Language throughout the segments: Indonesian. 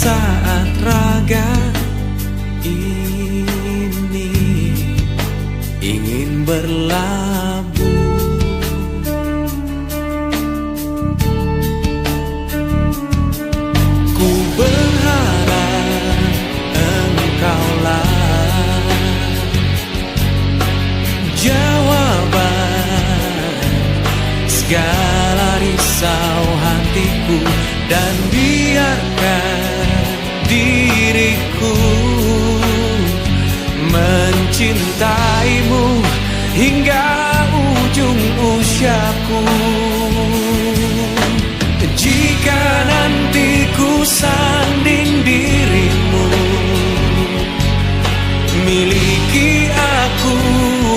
Saat raga ini ingin berlabuh, ku berharap engkaulah jawaban segala risau hatiku, dan biarkan diriku mencintaimu hingga ujung usiaku. Jika nanti ku sanding dirimu, miliki aku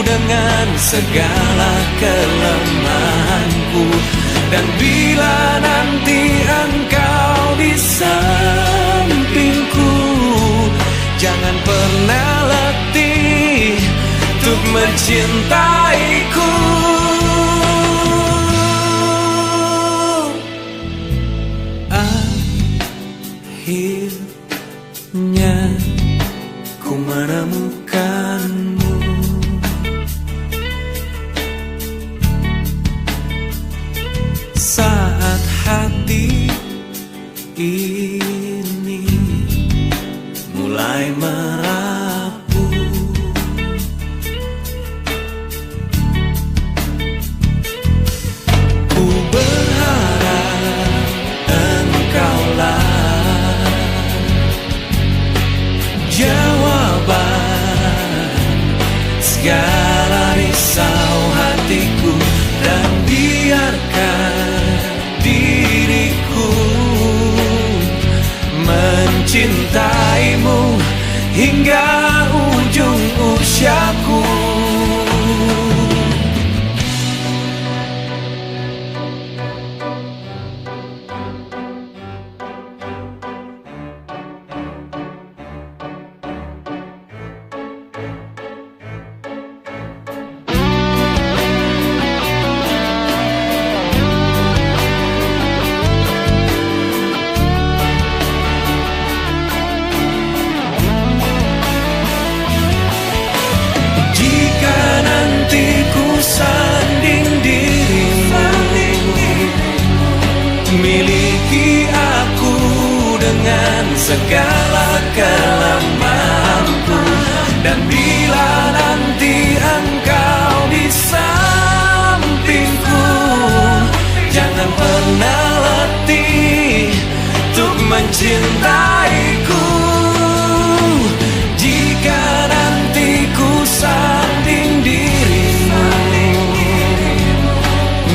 dengan segala kelemahanku, dan bila nanti engkau di sampingku, jangan pernah letih untuk mencintaiku. Akhirnya ku menemukanmu, saat hati ini mulai merapuh. Ku berharap engkaulah jawaban segala risau hatiku, dan biarkan diriku mencintaimu hingga ujung usiaku. Miliki aku dengan segala kelemahanku, dan bila nanti engkau di sampingku, jangan pernah letih untuk mencintaiku. Jika nanti ku sanding dirimu,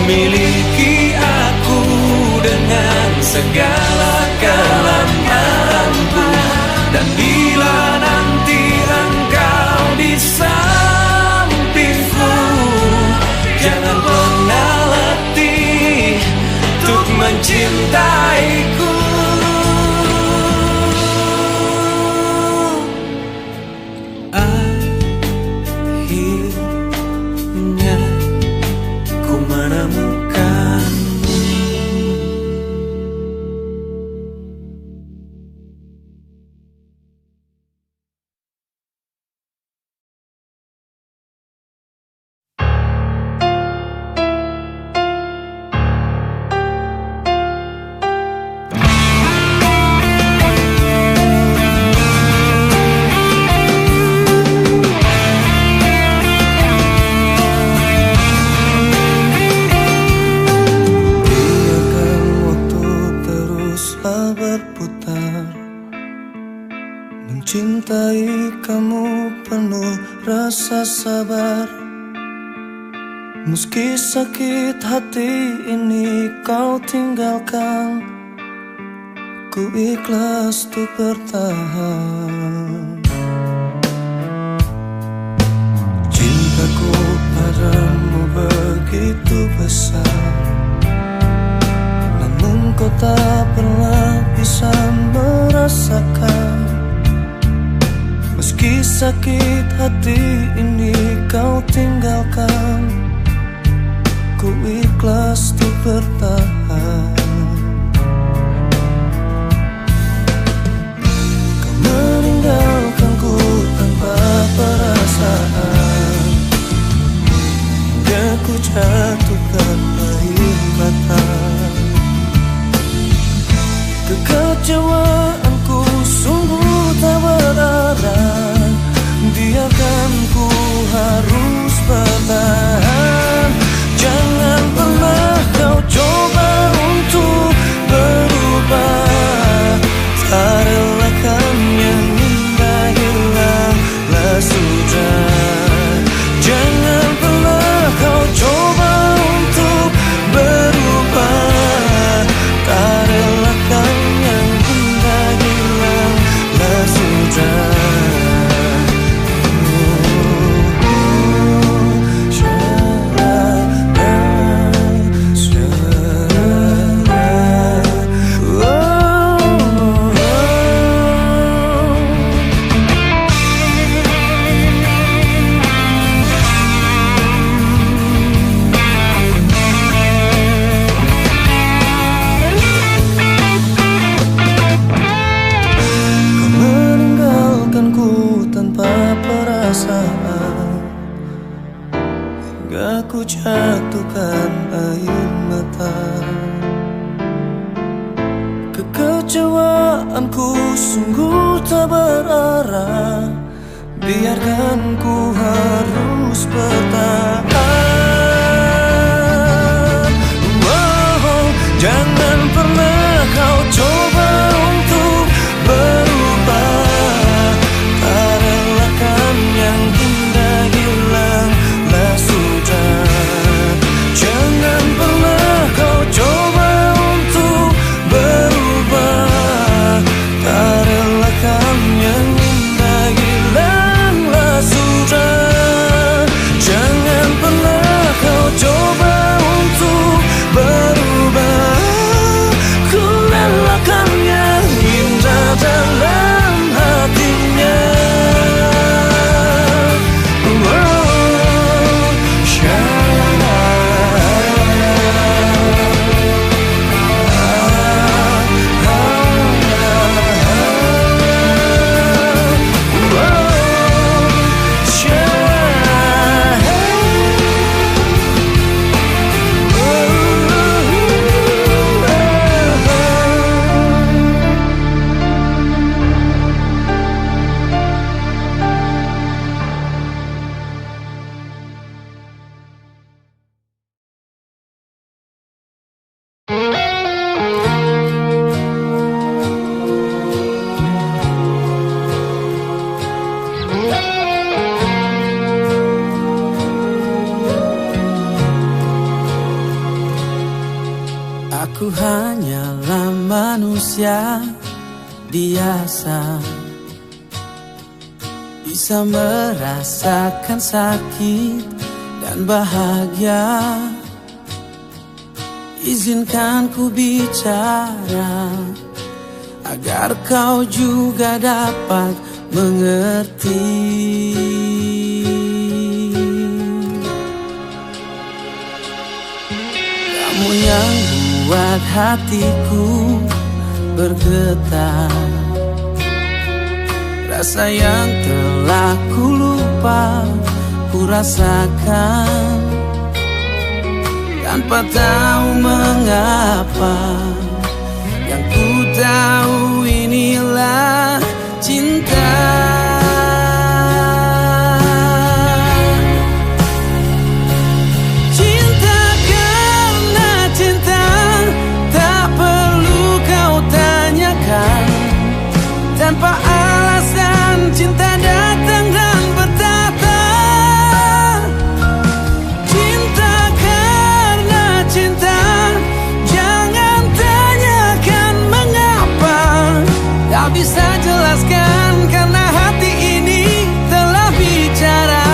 miliki aku dengan segala kelemahanku, dan bila nanti engkau di sampingku, jangan pernah letih untuk mencintaiku. Akhirnya ku menemukanmu. Mencintai kamu penuh rasa sabar, meski sakit hati ini kau tinggalkan, ku ikhlas untuk bertahan. Cintaku padamu begitu besar, namun kau tak pernah bisa merasakan. Meski sakit hati ini kau tinggalkan, ku ikhlas untuk bertahan. ku jatuhkan air mata. Kekecewaanku sungguh tak berarah, biarkan ku harus bertahan. Oh, jangan pernah kau coba untuk berubah. Tak relakan yang indah hilanglah sudah. Jangan pernah kau coba untuk berubah. Tak relakan yang indah hilanglah sudah. Jangan pernah kau coba untuk berubah. Ku relakan yang indah dalam hatinya. Aku hanyalah manusia biasa, bisa merasakan sakit dan bahagia. Izinkan ku bicara agar kau juga dapat mengerti. Kamu yang buat hatiku bergetar, rasa yang telah ku lupa ku rasakan tanpa tahu mengapa. Yang ku tahu inilah cinta. Tanpa alasan cinta datang dan bertata. Cinta karena cinta, jangan tanyakan mengapa. Tak bisa jelaskan karena hati ini telah bicara.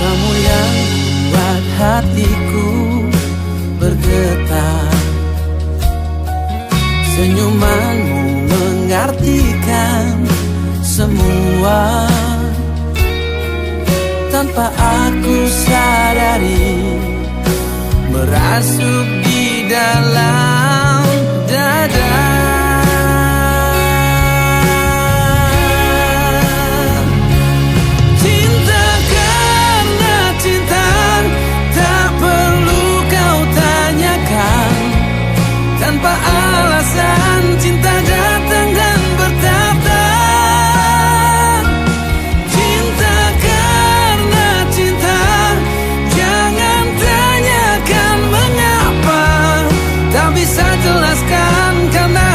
Kamu yang buat hatiku bergetar, senyumanmu mengartikan semua. Tanpa aku sadari, merasuk di dalam dada. Cinta karena cinta, tak perlu kau tanyakan. Tanpa alasan cinta datang dan bertata. Cinta karena cinta, jangan tanyakan mengapa. Tak bisa jelaskan karena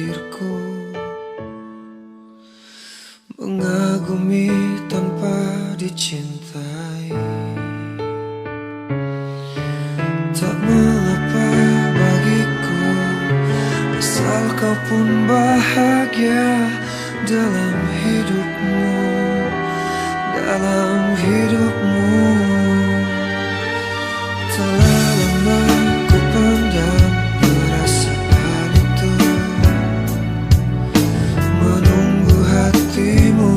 hadirku, mengagumi tanpa dicintai. Tak mengapa bagiku, asal kau pun bahagia dalam hidupmu, dalam hidupmu. Telah lama ku pendam perasaan itu, menunggu hatimu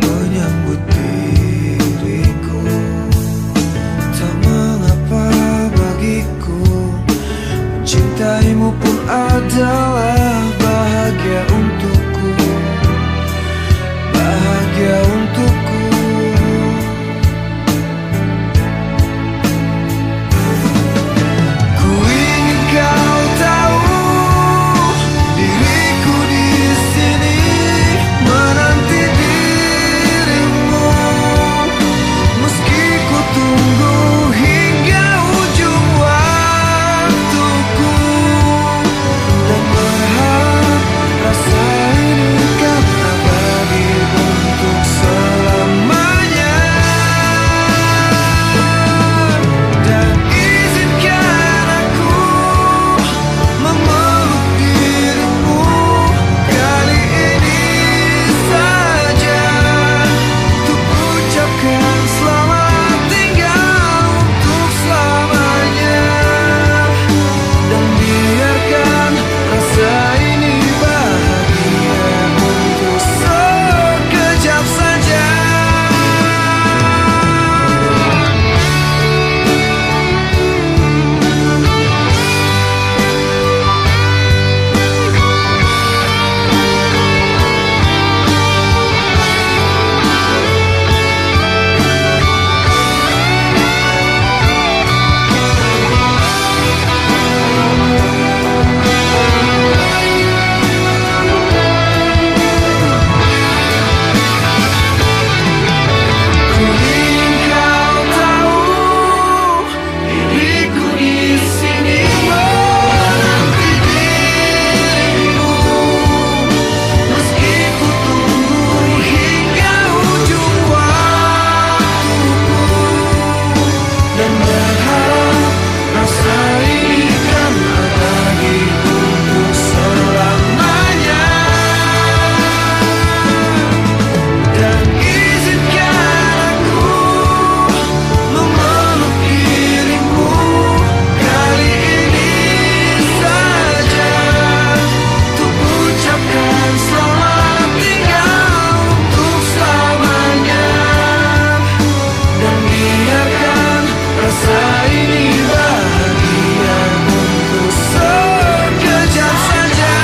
menyambut diriku. Tak mengapa bagiku, mencintaimu pun adalah bahagia untukku, bahagia untukku. Ku ingin kau tahu, diriku di sini menanti dirimu, meski ku tunggu hingga ujung waktuku, dan berharap rasa ini kan abadi untuk selamanya. Dan izinkan aku memeluk dirimu kali ini saja, untuk ucapkan selamat tinggal untuk selamanya. Dan biarkan rasa ini bahagia untuk sekejap saja. Ku ingin kau tahu, diriku di sini menanti dirimu, meski ku tunggu hingga ujung waktuku, dan berharap rasa ini kan abadi untuk selamanya. Dan izinkan aku memeluk dirimu kali ini saja, untuk ucapkan selamat tinggal untuk selamanya. Dan biarkan rasa ini bahagia untuk sekejap saja.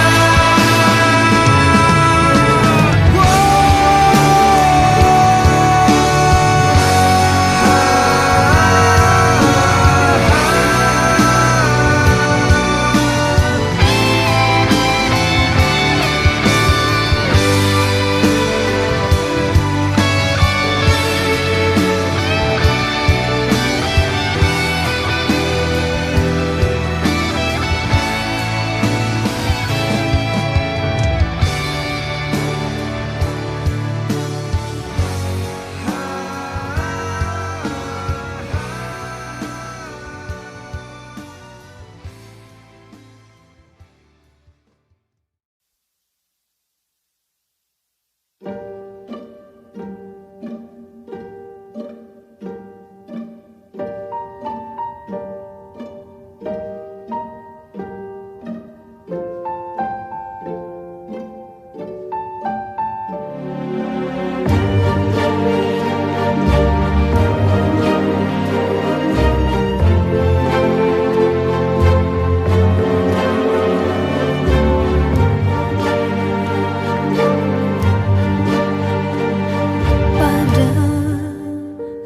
Pada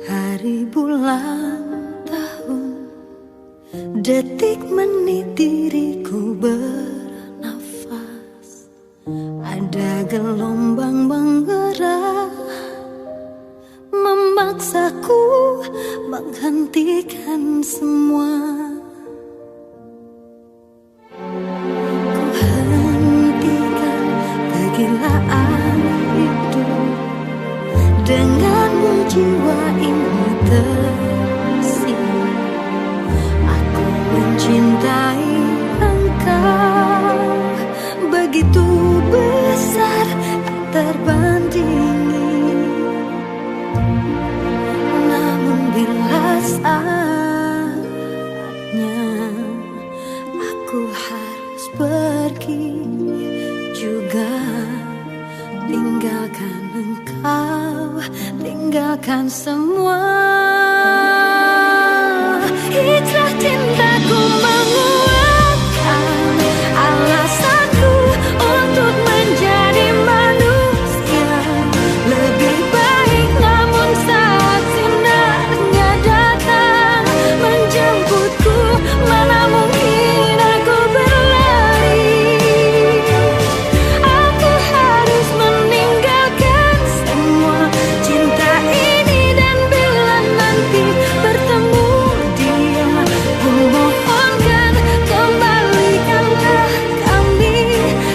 hari bulan tahun, detik menit diriku bernafas, ada gelombang menggerak memaksaku menghentikan semua. Ku hentikan jiwa ini tersing. Aku mencintai engkau begitu besar, tak terbandingi. Namun bila saatnya aku harus pergi juga, tinggalkan engkau, tinggalkan semua. Hijrah cintaku menguatkan alasanku untuk menjadi manusia lebih baik. Namun saat sinarnya datang menjemputku, mana mungkin aku berlari. Aku harus meninggalkan semua cinta ini, dan bila nanti bertemu dia, ku mohonkan kembalikanlah kami,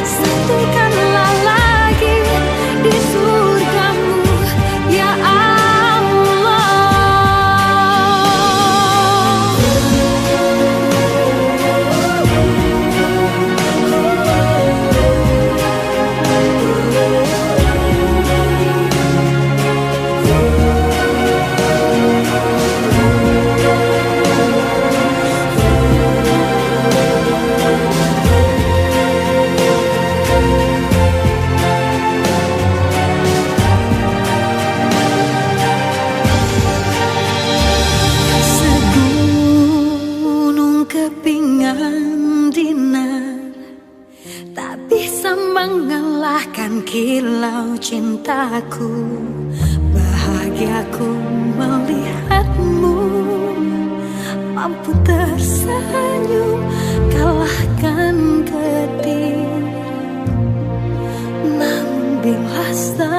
satukanlah lagi di surgamu, ya Allah. Segunung kepingan dinar tak bisa mengalahkan kilau cintaku. Bahagiaku melihatmu mampu tersenyum kalahkan getir. Namun bila saatnya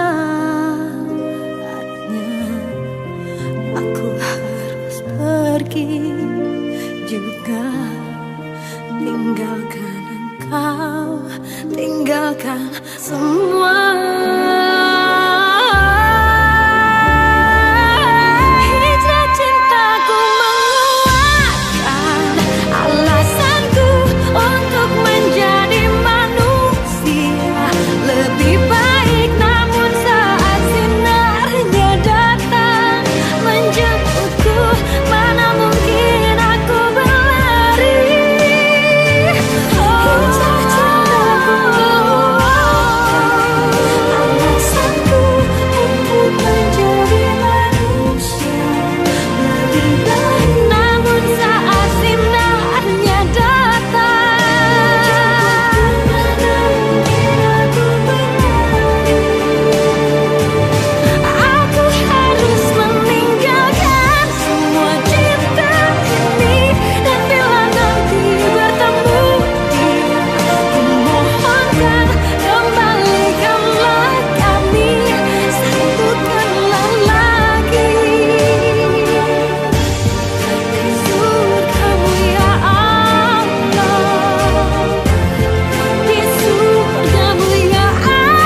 aku harus pergi juga, tinggalkan engkau, tinggalkan semua. Hijrah cintaku menguatkan alasanku untuk menjadi manusia lebih baik. Namun saat sinarnya datang menjemputku, mana mungkin aku berlari. Hijrah cintaku alasanku untuk menjadi manusia lebih baik. Namun saat sinarnya datang, mana mungkin aku berlari. Aku harus meninggalkan semua cinta ini, dan bila nanti bertemu dia, ku mohonkan kembalikanlah kami, satukanlah lagi di surgamu, ya Allah, di surgamu, ya Allah.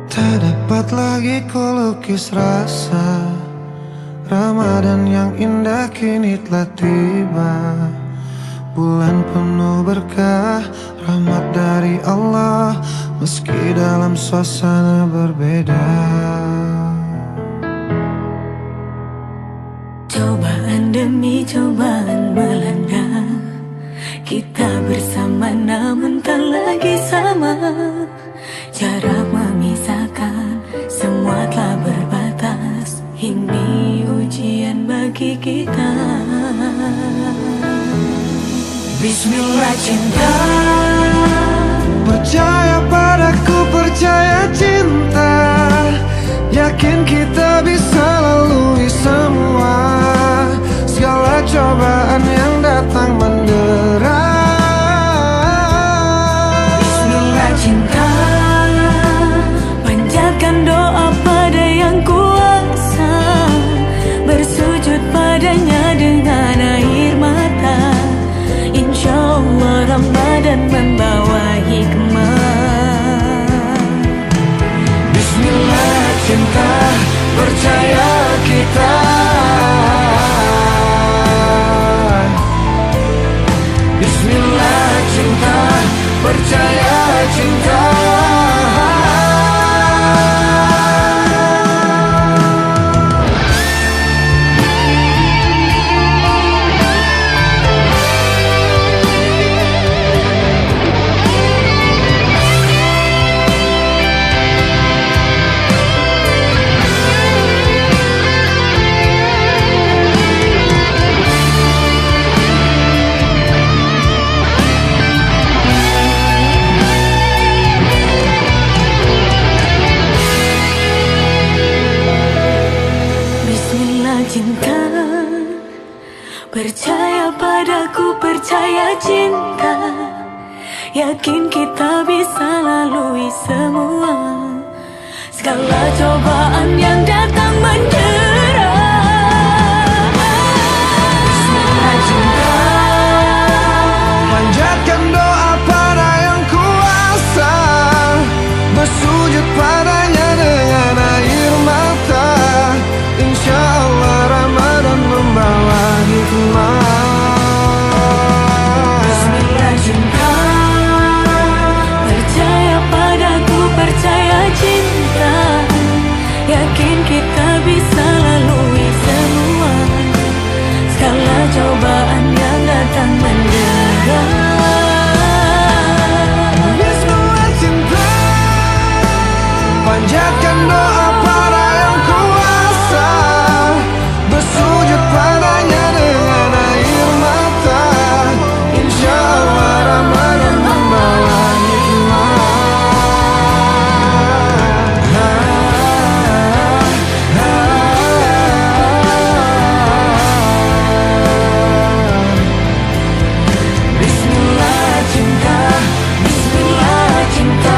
Tak dapat lagi ku lukis rasa Ramadan yang indah kini telah tiba. Bulan penuh berkah, rahmat dari Allah, meski dalam suasana berbeda. Cobaan demi cobaan melanda, kita bersama namun tak lagi sama. Jarak memisahkan, semua telah berbatas. Ini ujian bagi kita. Bismillah cinta, Percaya padaku, percaya cinta, yakin kita bisa lalui semua. Segala cinta, yakin kita bisa lalui semua segala cobaan yang datang mendera. Bismillah cinta, Panjatkan doa pada yang kuasa, bersujud padanya dengan air mata. Insya Allah Ramadan membawa hikmah. Bismillah cinta, percaya padaku, percaya cinta, yakin kita bisa lalui semua segala cobaan yang datang mendera. Bismillah cinta, panjatkan doa pada yang kuasa, bersujud padanya dengan air mata. Insya Allah Ramadan membawa hikmah. Bismillah cinta, Bismillah cinta.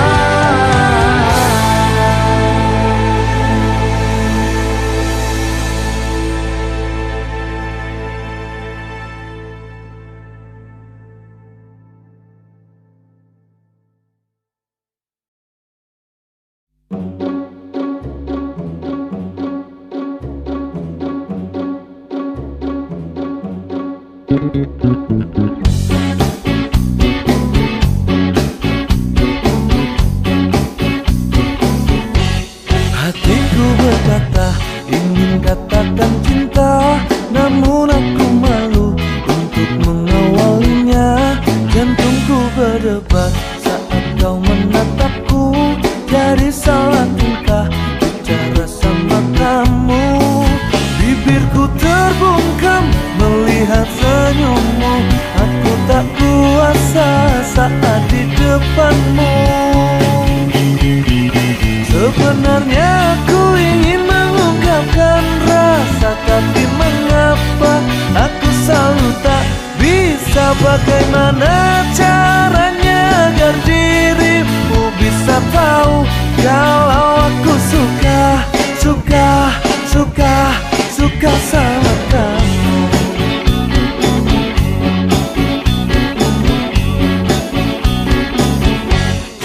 Hatiku berkata ingin katakan cinta, namun aku malu untuk mengawalinya. Jantungku berdebar saat kau menatapku, jadi salah tingkah bicara sama kamu. Bibirku terbungkam melihat senyummu, aku tak kuasa saat di depanmu. Sebenarnya aku ingin mengungkapkan rasa, tapi mengapa aku selalu tak bisa. Bagaimana caranya agar dirimu bisa tahu kalau aku suka, suka, suka, suka sama kamu.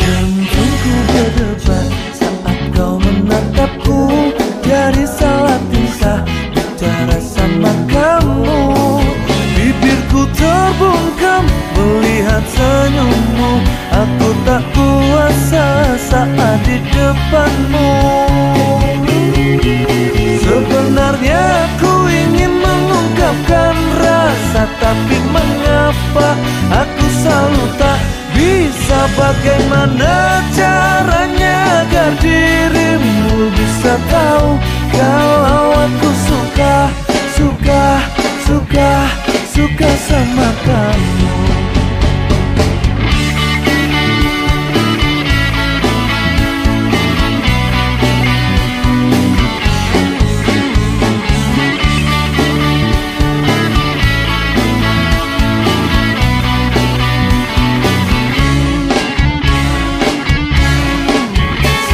Jantungku berdebar saat kau menatapku, jadi salah tingkah bicara sama kamu. Bibirku terbungkam melihat senyummu, aku tak kuasa saat di depanmu. Sebenarnya aku ingin mengungkapkan rasa, tapi mengapa aku selalu tak bisa. Bagaimana caranya agar dirimu bisa tahu kalau aku suka, suka, suka, suka sama kamu.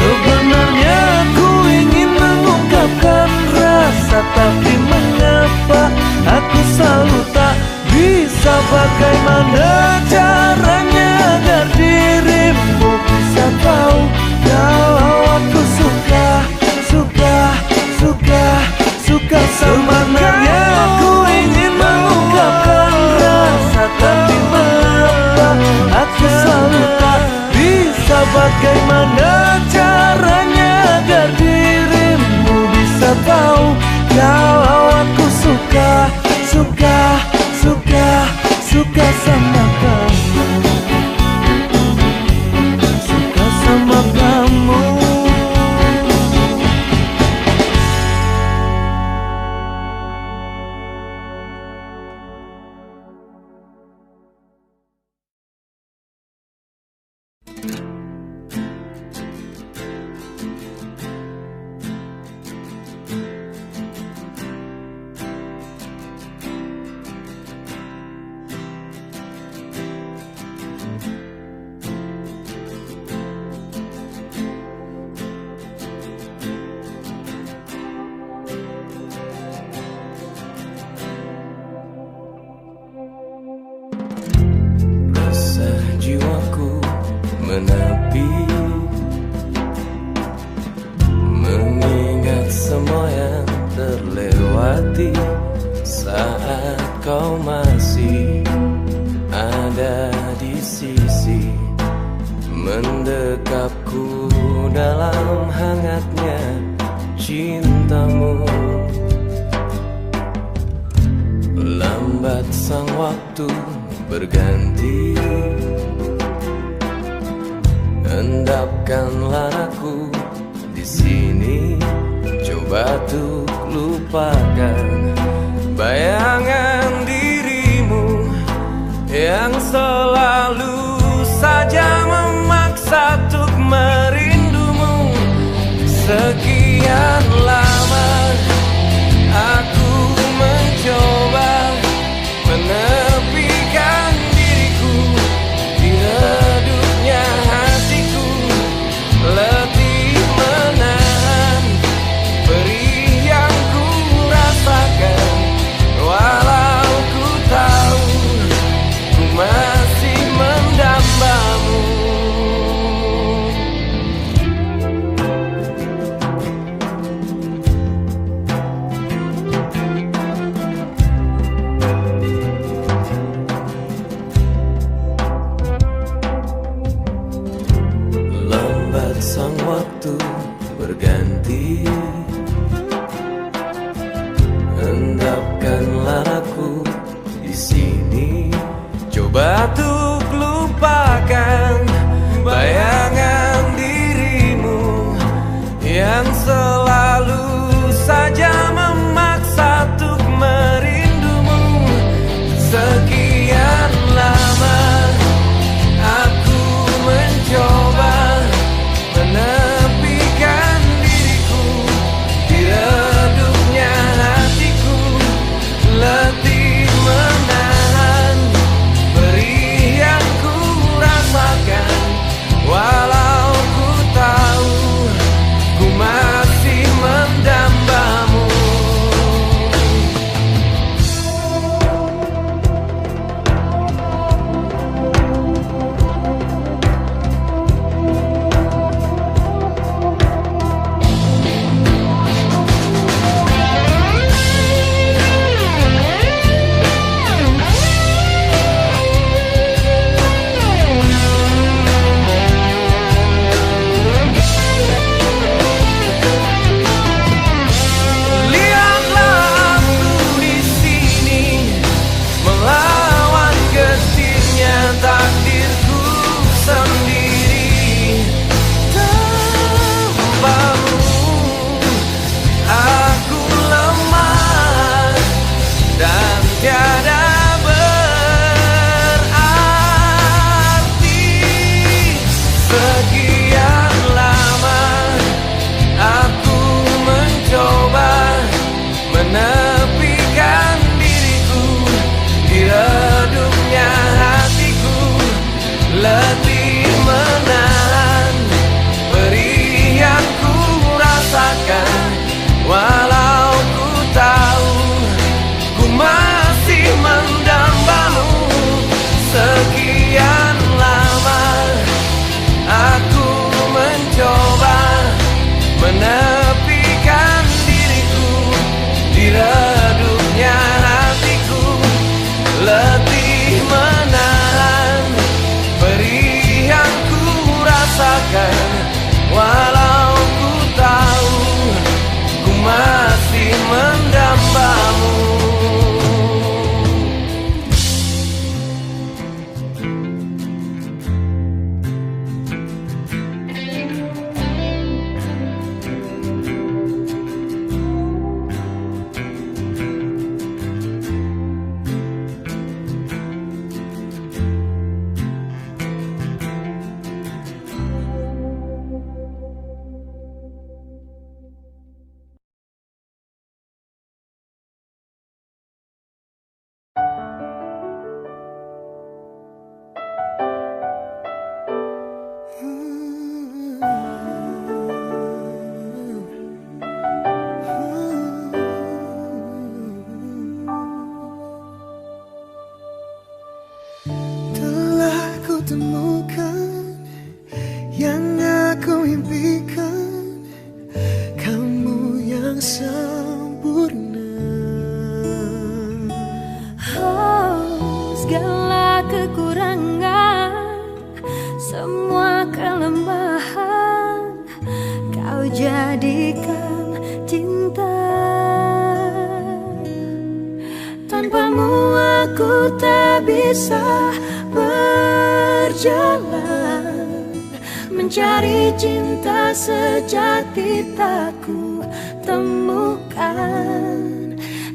Sebenarnya aku ingin mengungkapkan rasa, tapi mengapa aku selalu tak bisa. Bagaimana caranya agar dirimu bisa tahu kalau aku suka, suka, suka, suka sama kamu. Sebenarnya aku ingin mengungkapkan rasa, tapi mengapa aku selalu tak bisa. Bagaimana caranya agar dirimu bisa tahu kalau aku suka, suka, suka, suka sama kamu, suka sama kamu. saat kau masih ada di sisi, mendekapku dalam hangatnya cintamu. Lambat sang waktu berganti, endapkanlah aku di sini. Coba tuh lupakan bayangan dirimu yang selalu saja memaksa untuk merindumu. Sekian lama aku mencoba menepikan diriku di redupnya hatiku, letih menahan perih yang ku rasakan. Walau ku tahu ku masih mendambamu. Lambat sang waktu berganti, endapkanlah aku di sini. Coba tuh lupakan bayangan dirimu yang selalu saja memaksa untuk merindumu. Sekian lama aku mencoba menepikan diriku di redupnya hatiku, letih menahan perih yang ku rasakan. Walau ku tahu ku masih mendambamu. Lihatlah aku di sini melawan getirnya takdirku sendiri. Tanpamu aku lemah dan tiada berarti. Sekian lama aku mencoba menepikan diriku di redupnya hatiku, letih menahan perih yang ku rasakan. Walau ku tahu ku masih mendambamu. Sekian lama aku mencoba menepikan diriku di redupnya hatiku, letih menahan perih yang ku rasakan. Walau ku tahu ku masih mendambamu. Telah ku temukan yang aku impikan, kamu yang sempurna. aku tak bisa berjalan, mencari cinta sejati tak ku temukan.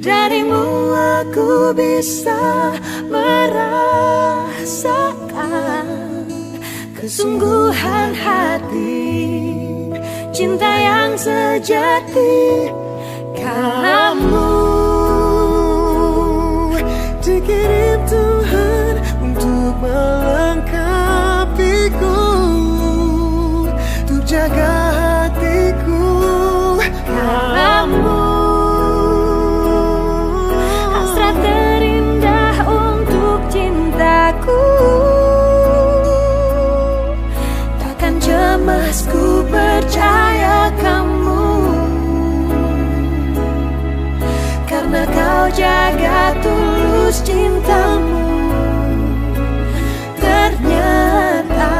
Darimu aku bisa merasakan kesungguhan hati, cinta yang sejati. Kamu dikirim Tuhan untuk melengkapiku, untuk jaga hatiku. Kamu hasrat terindah untuk cintaku, takkan cemas ku percaya kamu, karena kau jaga tulus cintamu. Ternyata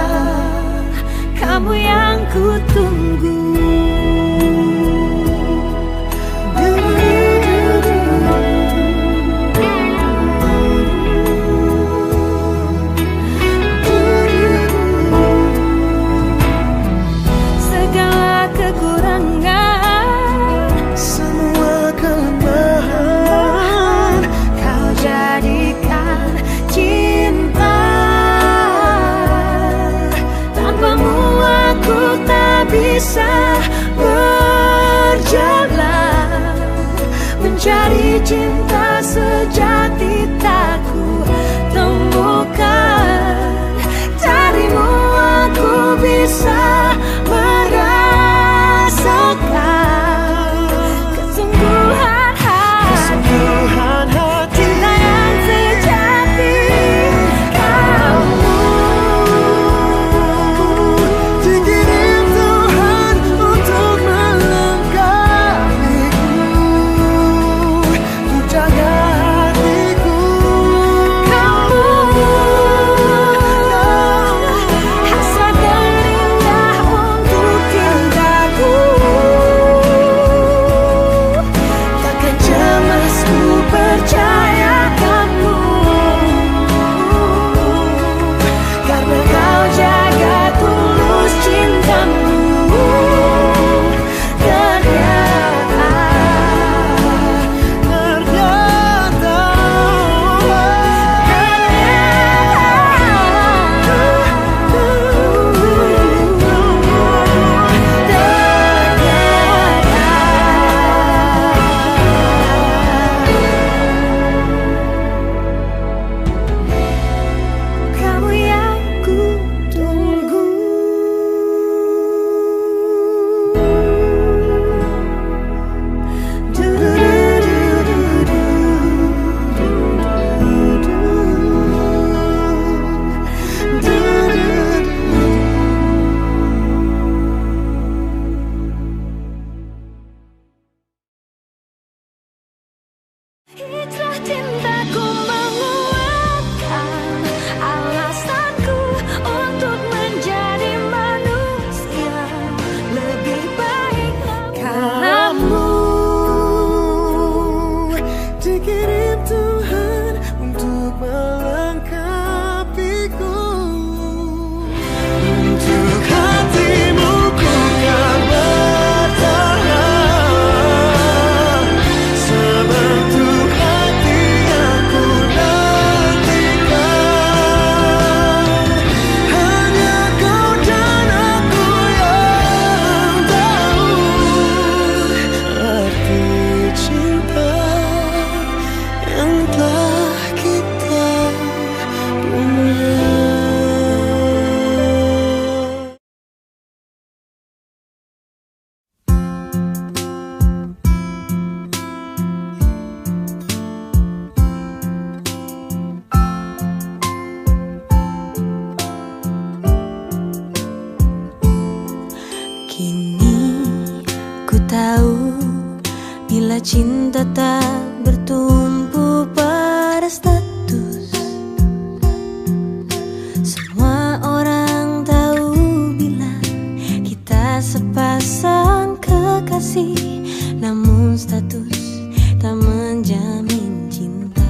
kamu yang ku tunggu. Segala kekurangan, semua kelemahan, kau jadikan cinta. Tanpamu aku tak bisa berjalan, mencari cinta sejati tak ku temukan. Darimu aku bisa merasakan kesungguhan hati, cinta yang sejati. Kamu dikirim Tuhan untuk melengkapiku, untuk jaga hatiku. Kamu hasrat terindah untuk cintaku, takkan cemas ku percaya kamu, karena kau jaga tulus cintamu. Kamu yang ku tunggu. Hijrah cintaku menguatkan alasanku untuk menjadi manusia lebih baik. Kamu dikirim Tuhan untuk melengkapiku, untuk hatimu ku kan bertahan, sebentuk hati yang ku nantikan. Hanya kau dan aku yang tahu arti cinta yang telah kita punya. Kini ku tahu bila cinta tak bertumpu pada status. Semua orang tahu bila kita sepasang kekasih, namun status tak menjamin cinta.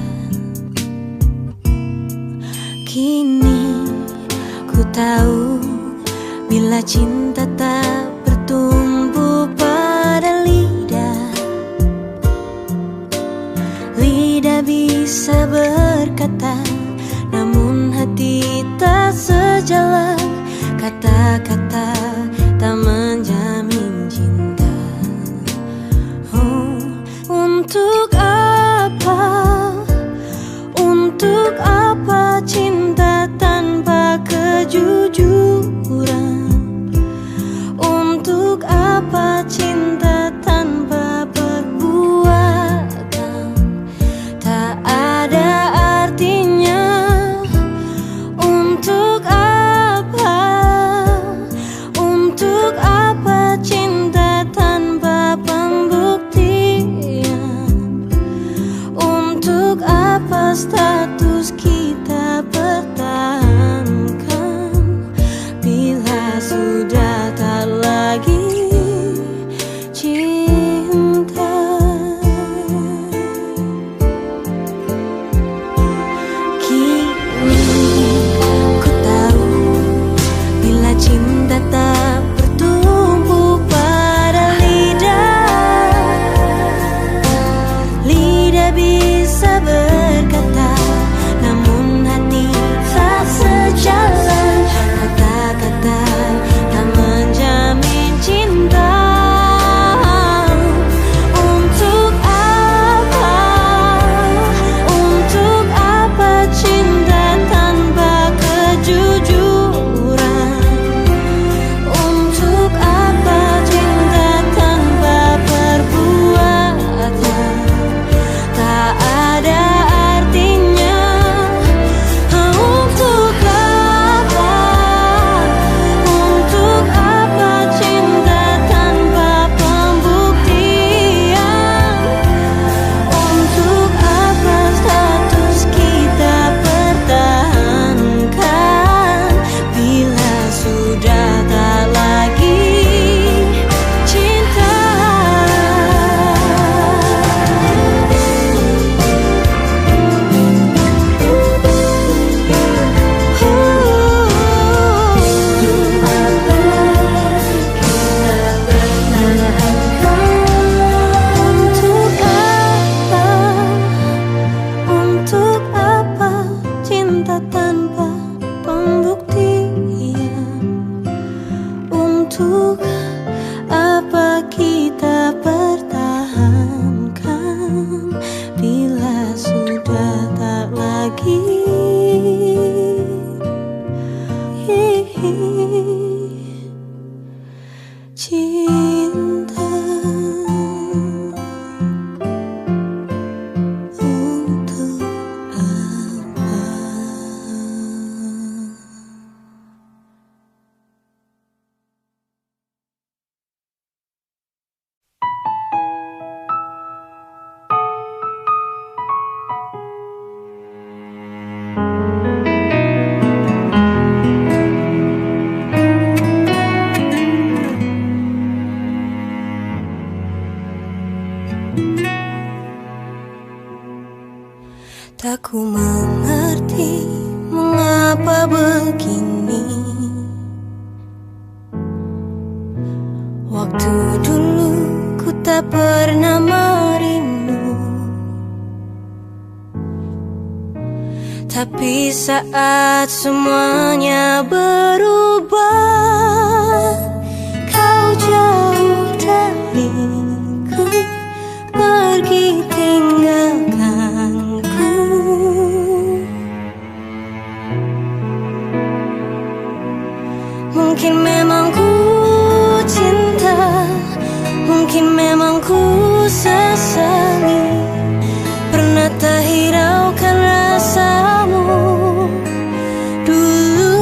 Tak ku mengerti mengapa begini. Waktu dulu ku tak pernah merindu, tapi saat semuanya berubah, kau jauh dariku, pergi tinggalkanku. Mungkin memang ku cinta, mungkin memang ku sesali, pernah tak hiraukan rasamu dulu.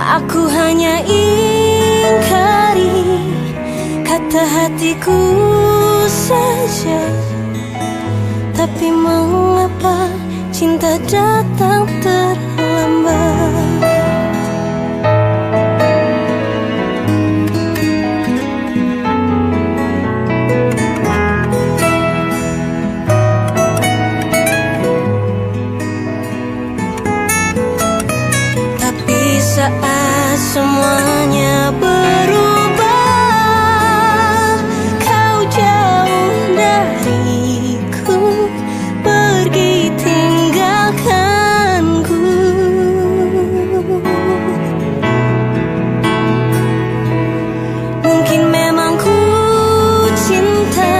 Aku hanya ingkari kata hatiku saja, tapi mengapa cinta datang terlambat? Saat semuanya berubah, kau jauh dariku, pergi tinggalkanku. Mungkin memang ku cinta,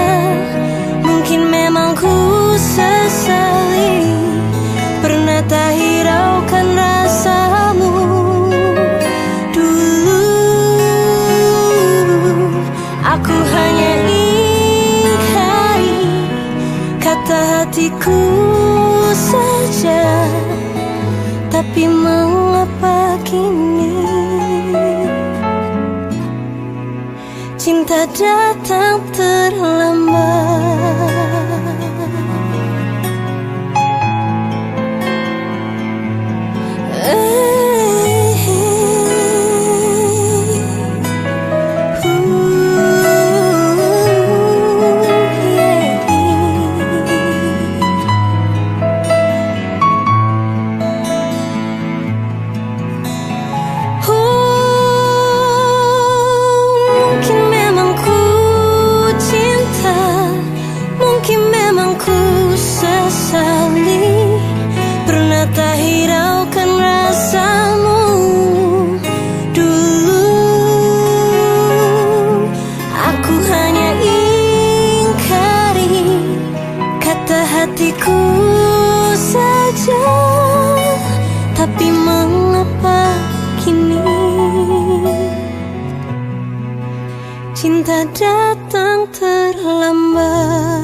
mungkin memang ku sesali, pernah tak hiraukan rasamu. Aku hanya ingkari kata hatiku saja, tapi mengapa kini cinta datang terlambat? Tak hiraukan rasamu dulu. Aku hanya ingkari kata hatiku saja, tapi mengapa kini cinta datang terlambat?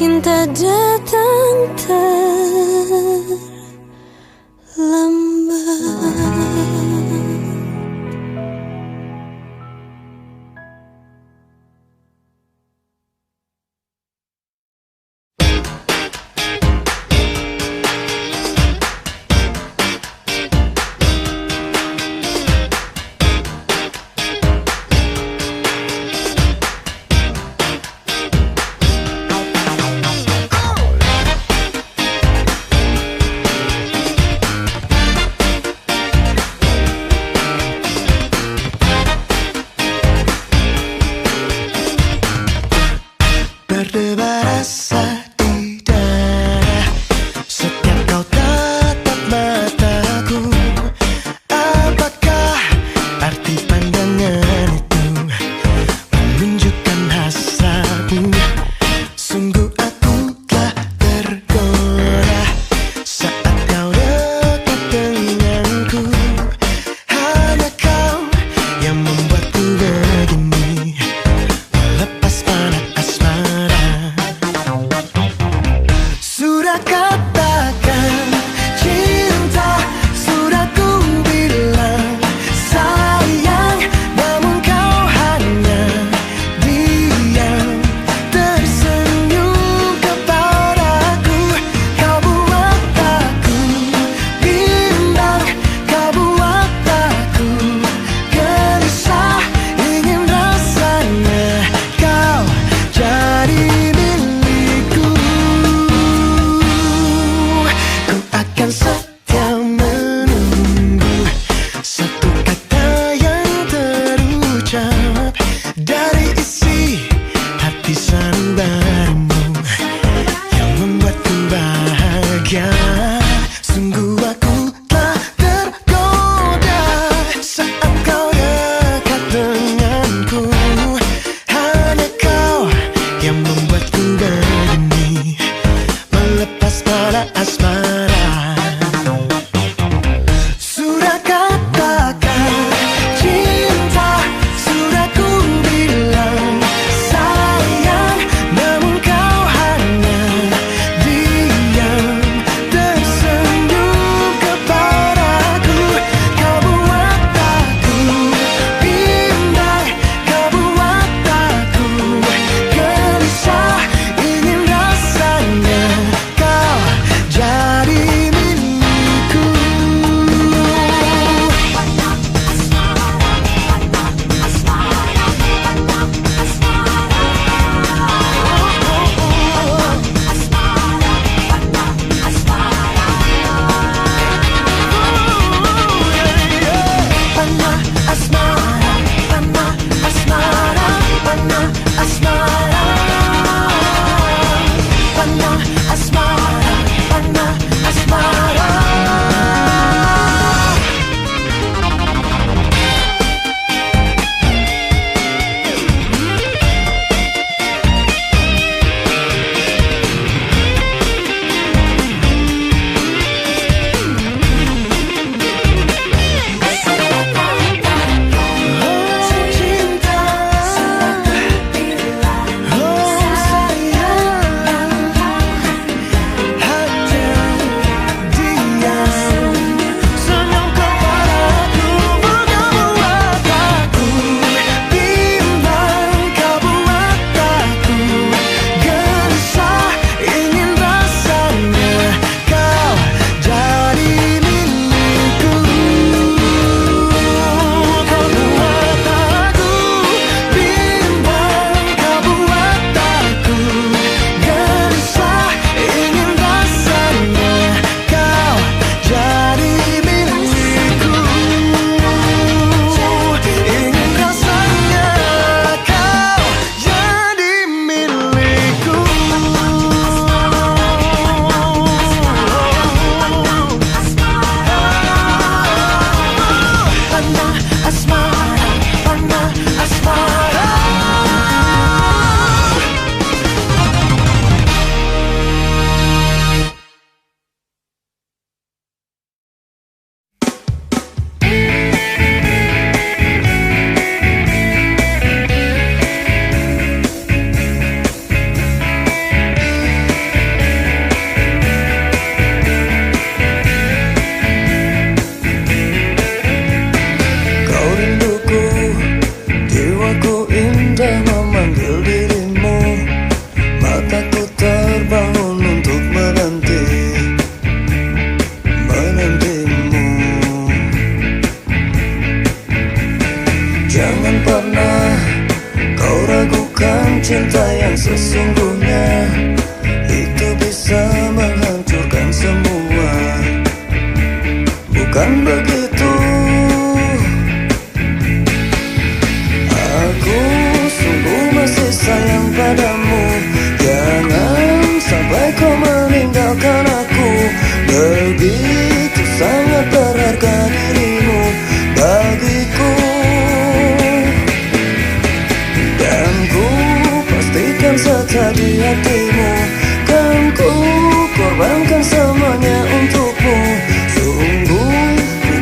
Cinta datang terlambat. akan setia menunggu satu kata yang terucap dari isi hati sanubarimu yang membuatku bahagia. Sungguh aku telah tergoda saat kau dekat denganku. Hanya kau yang membuatku begini, melepas pada asmara. Sudah katakan cinta, sudah ku bilang sayang, namun kau hanya diam tersenyum kepadaku. Kau buat aku bimbang, kau buat aku gelisah, ingin rasanya kau jadi milikku. Panah asmara, panah asmara, panah asmara, panah asmara, panah asmara. Cinta, oh sayang, hanya diam senyum kepadaku. Kau buat aku bimbang, kau buat aku gelisah, ingin rasanya kau jadi milikku. Kau buat aku bimbang, kau buat aku gelisah, ingin rasanya kau jadi milikku. Ingin rasanya kau jadi milikku. Panah asmara, panah asmara. Kau rinduku, jiwaku indah memanggil dirimu. Mataku terbangun untuk menantimu. Jangan pernah kau ragukan cinta yang sesungguhnya, itu bisa menghancurkan semua. Bukan begitu, aku sungguh masih sayang padamu. Jangan sampai kau meninggalkan aku. Begitu sangat berharga dirimu bagiku. Dan ku pastikan setia di hatimu. Kan ku korbankan semuanya untukmu. Sungguh ku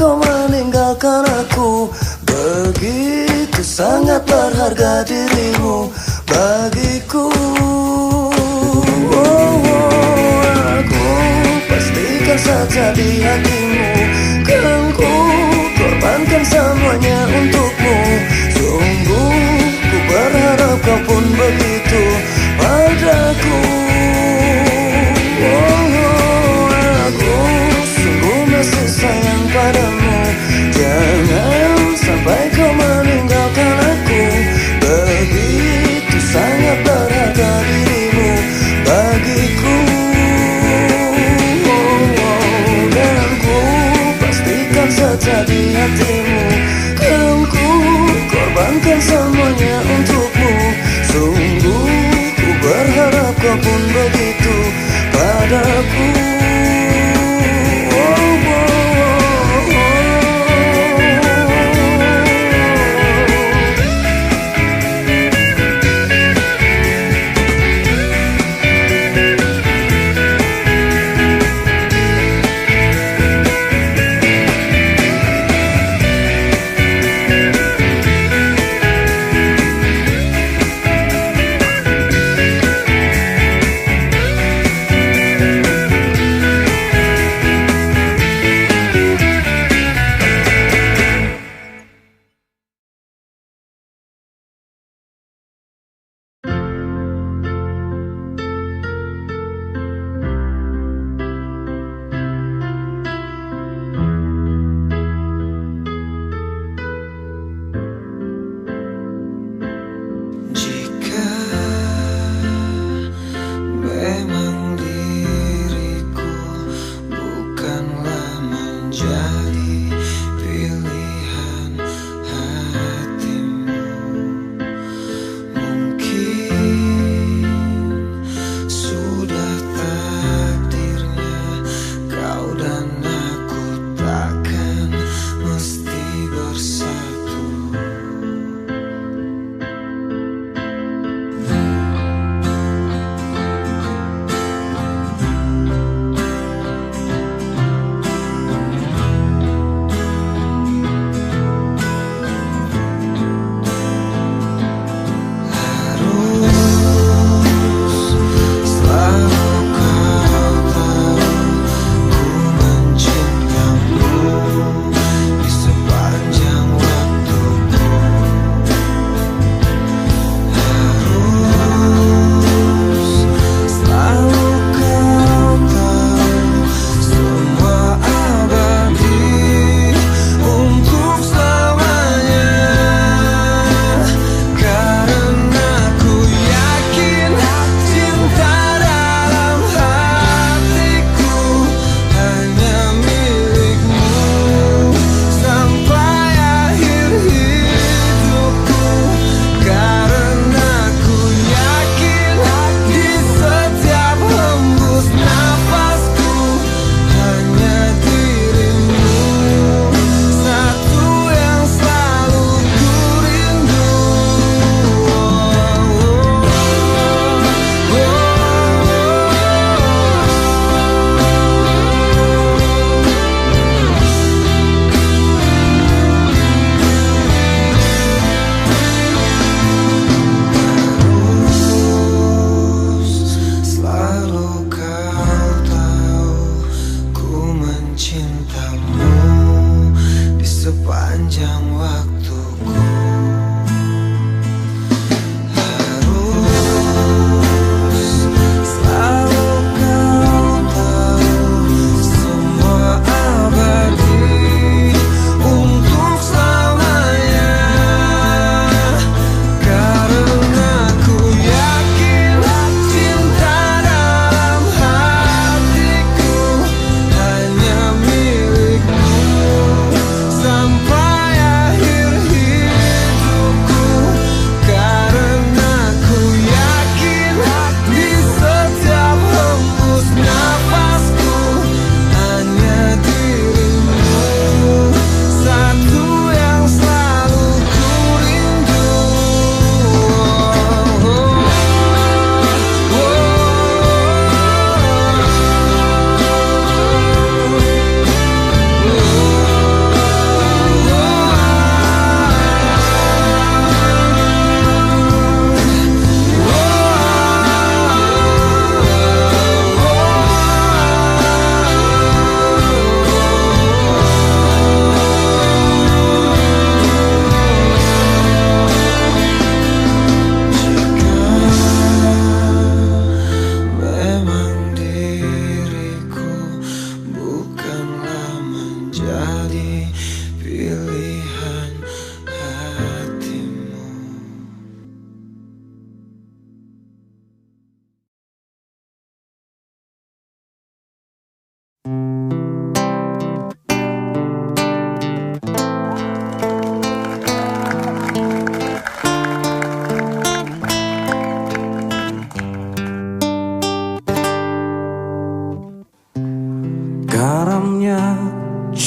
kau meninggalkan aku. Begitu sangat berharga dirimu bagiku. Aku pastikan saja di hatimu. Kan ku korbankan semuanya untukmu. Sungguh ku berharap kau pun begitu padaku. Aku sungguh masih sayang padamu. Jangan sampai kau meninggalkan aku. Begitu sangat berharga dirimu bagiku. Dan ku pastikan saja di hatimu. Kan ku korbankan semuanya untukmu. Sungguh ku berharap kau pun begitu padaku.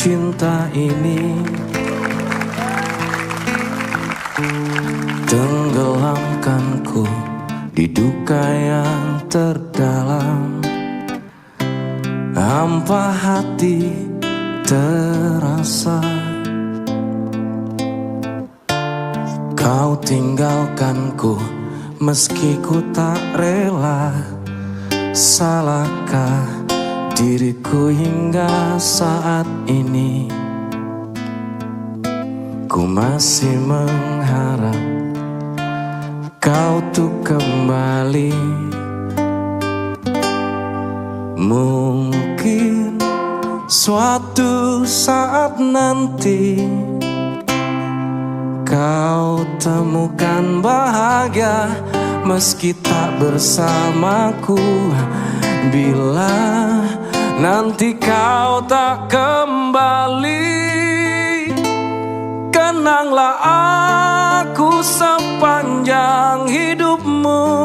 cinta ini tenggelamkanku di duka yang terdalam. Hampa hati terasa, kau tinggalkanku meski ku tak rela. Salahkah diriku hingga saat ini? Ku masih mengharap kau tuh kembali. Mungkin suatu saat nanti kau temukan bahagia meski tak bersamaku. Bila nanti kau tak kembali, kenanglah aku sepanjang hidupmu.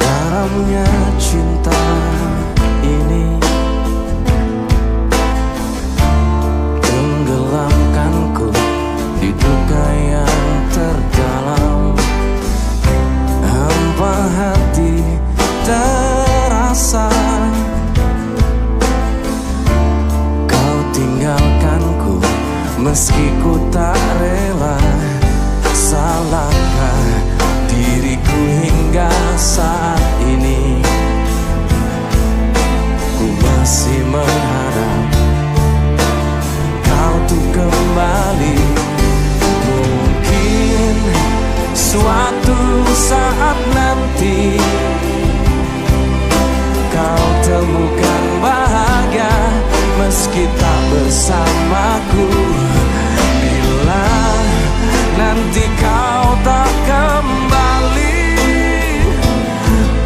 Dalamnya cinta ini tenggelamkanku di duka yang terdalam. Hampa hati terasa, kau tinggalkanku meski ku tak rela. Salahkah diriku hingga saat ini? Ku masih mengharap kau tuh kembali. Mungkin suatu saat nanti kau temukan bahagia meski tak bersamaku. Bila nanti kau tak kembali,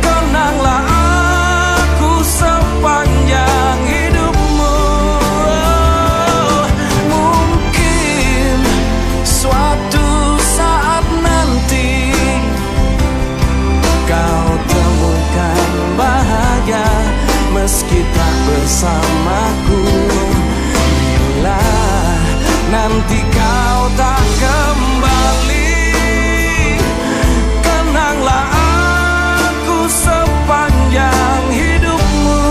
kenanglah aku sepanjang hidupmu. Mungkin suatu saat nanti kau temukan bahagia meski tak bersamaku. Bila nanti kau tak kembali, kenanglah aku sepanjang hidupmu.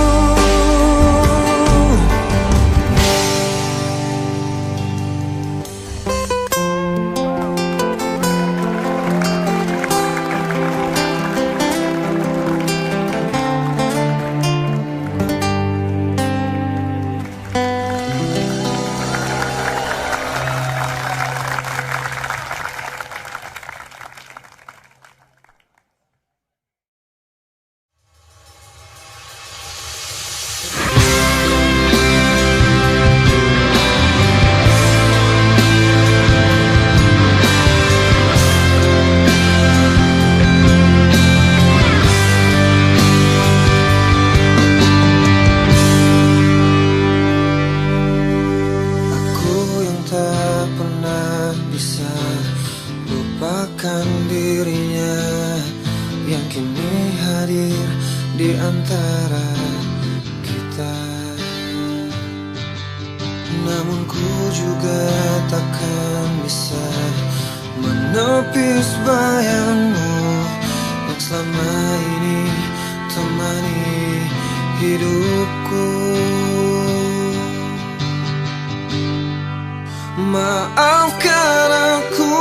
Lupakan dirinya yang kini hadir di antara kita. Namun ku juga takkan bisa menepis bayangmu yang selama ini temani hidupku. Maafkan aku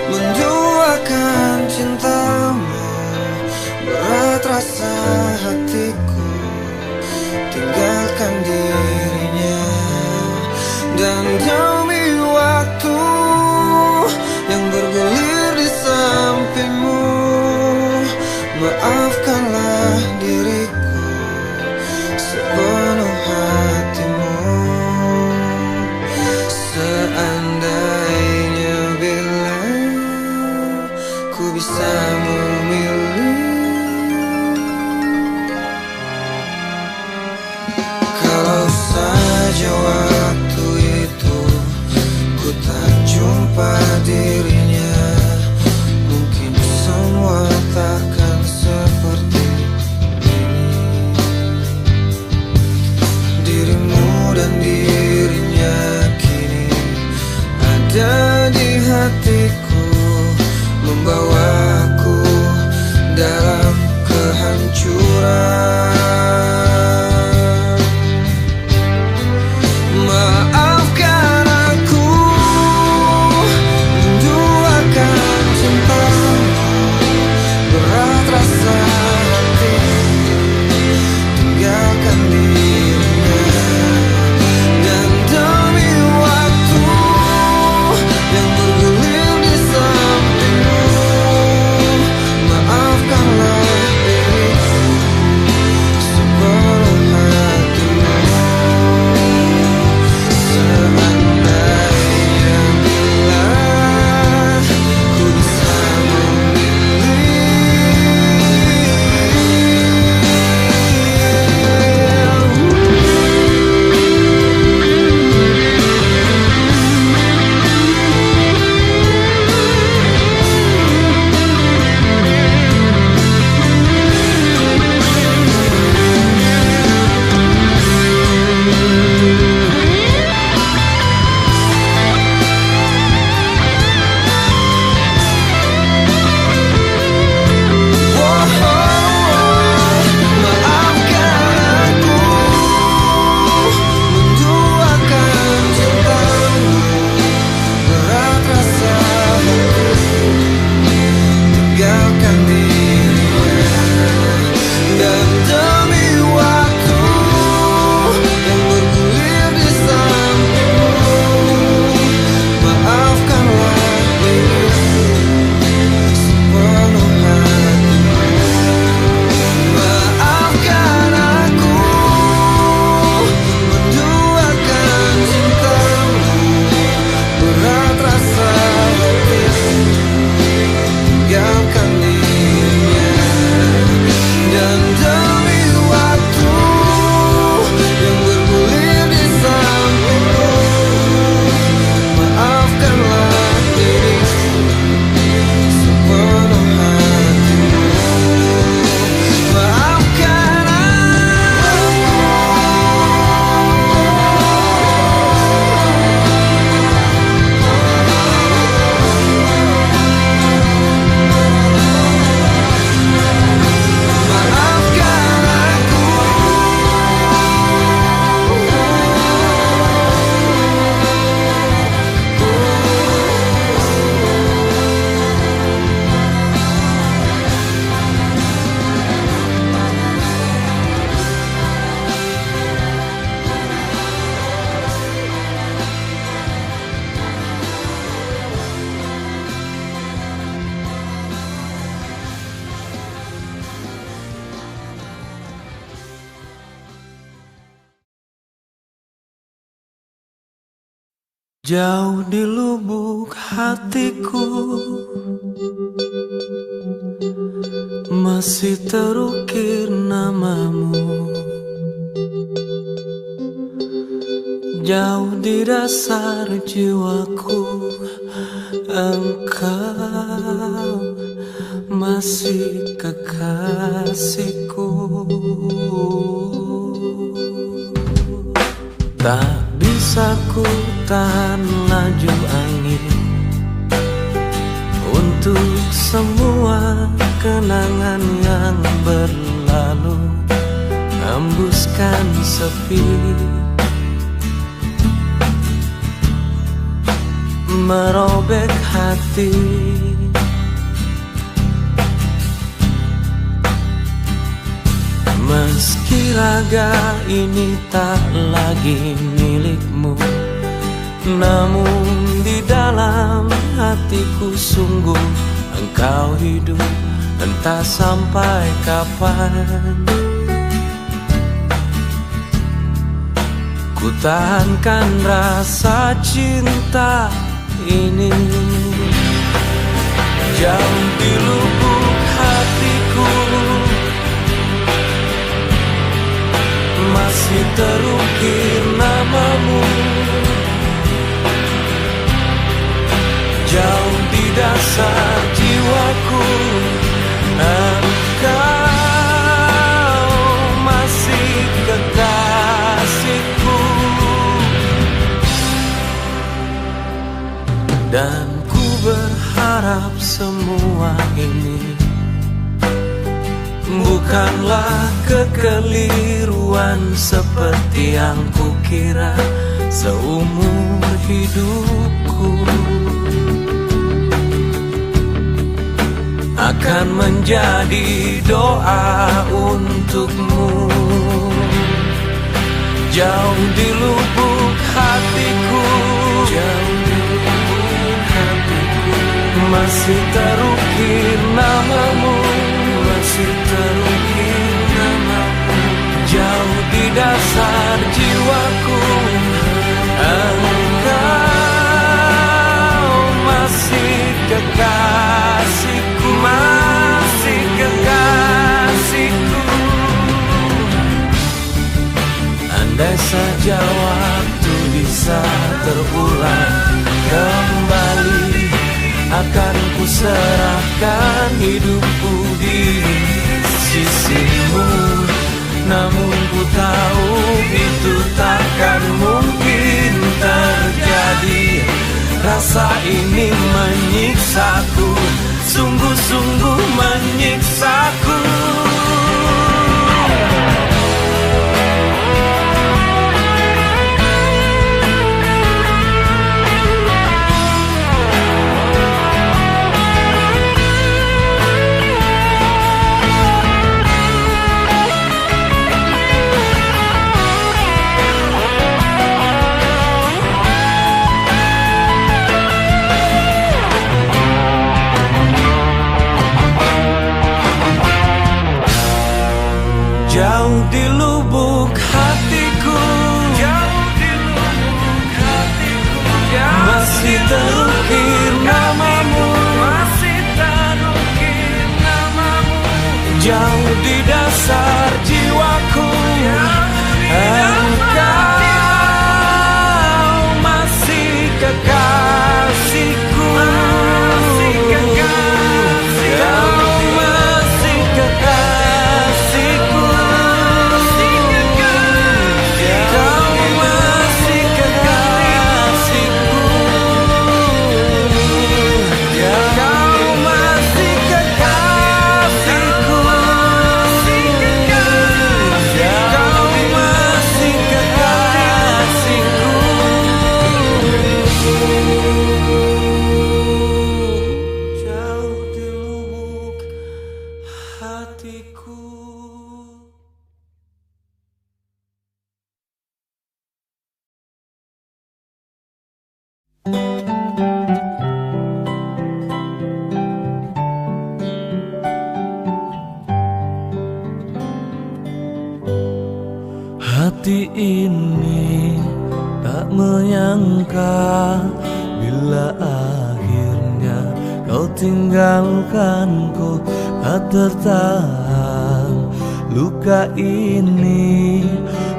menduakan cintamu, berat rasa hatiku tinggalkan dirinya. Dan demi waktu yang bergulir di sampingmu, maafkanlah diri ku bisa memilih. Kalau saja waktu itu ku tak jumpa dirinya, mungkin semua takkan seperti ini. Dirimu dan dirinya kini ada di hatiku, membawaku dalam kehancuran. Maafkan aku, menduakan cintamu, berat rasa hati, tinggalkan dirinya. Dan demi waktu yang bergulir di sampingmu, maafkanlah diriku sepenuh hatimu. Seandainya bila ku bisa jauh di lubuk hatiku masih terukir namamu. Jauh di dasar jiwaku engkau masih kekasihku. Tak bisa ku tahan laju angin untuk semua kenangan yang berlalu, hembuskan sepi, merobek hati. Meski raga ini tak lagi milikmu, namun di dalam hatiku sungguh engkau hidup, entah sampai kapan. Ku tahankan rasa cinta ini jauh di lubuk hatiku masih terukir namamu. Jauh di dasar jiwaku engkau masih kekasihku. Dan ku berharap semua ini bukanlah kekeliruan seperti yang kukira seumur hidupku. Akan menjadi doa untukmu. Jauh di lubuk hatiku, jauh di lubuk hatiku masih terukir namamu, masih terukir namamu. Jauh di dasar jiwaku engkau masih kekasihku, masih kekasihku. Andai saja waktu bisa terulang kembali, akan ku serahkan hidupku di sisimu. Namun ku tahu itu takkan mungkin terjadi. Rasa ini menyiksaku, sungguh-sungguh menyiksaku. Jauh di lubuk hatiku, jauh di lubuk hatiku, masih terukir namamu, masih terukir namamu. Jauh di dasar jiwaku, engkau masih kekasihku, masih kekasihku. Hati ini tak menyangka bila akhirnya kau tinggalkanku, tak tertahan luka ini.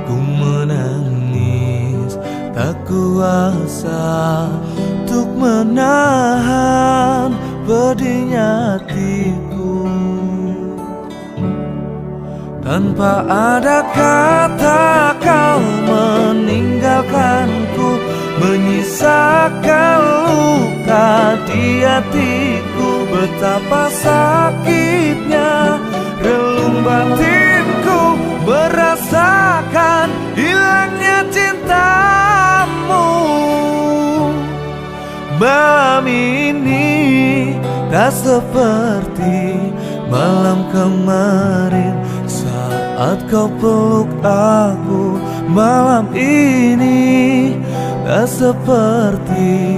Ku menangis tak kuasa untuk menahan pedihnya hatiku. Tanpa ada kata kau meninggalkanku, menyisakan luka di hatiku. Betapa sakitnya relung batinku merasakan hilangnya cintamu. Malam ini tak seperti malam kemarin saat kau peluk aku. Malam ini tak seperti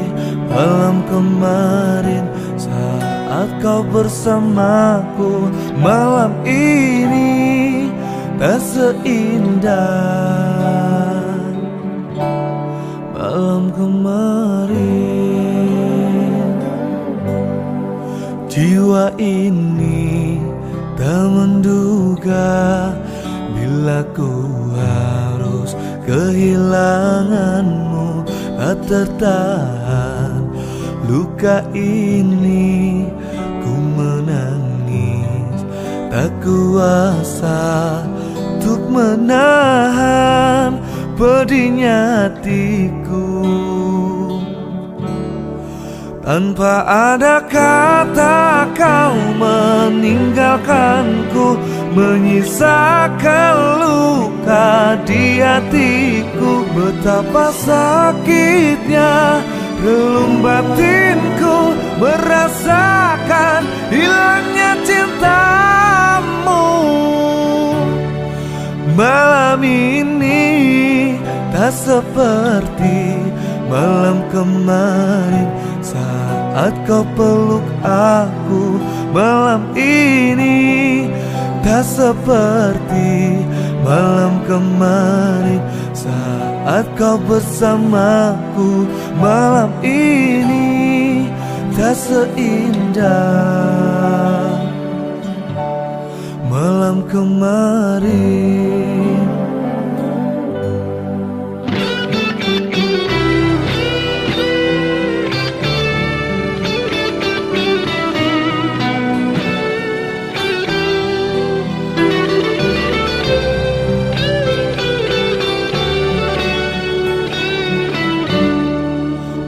malam kemarin saat kau bersamaku. Malam ini tak seindah malam kemarin. Jiwa ini tak menduga bila ku harus kehilanganmu. Tak tertahan luka ini, ku menangis tak kuasa untuk menahan pedihnya hatiku. Tanpa ada kata kau meninggalkanku, menyisakan luka di hatiku. Betapa sakitnya relung batinku merasakan hilangnya cintamu. Malam ini tak seperti malam kemarin saat kau peluk aku. Malam ini tak seperti malam kemarin saat kau bersamaku. Malam ini tak seindah malam kemarin.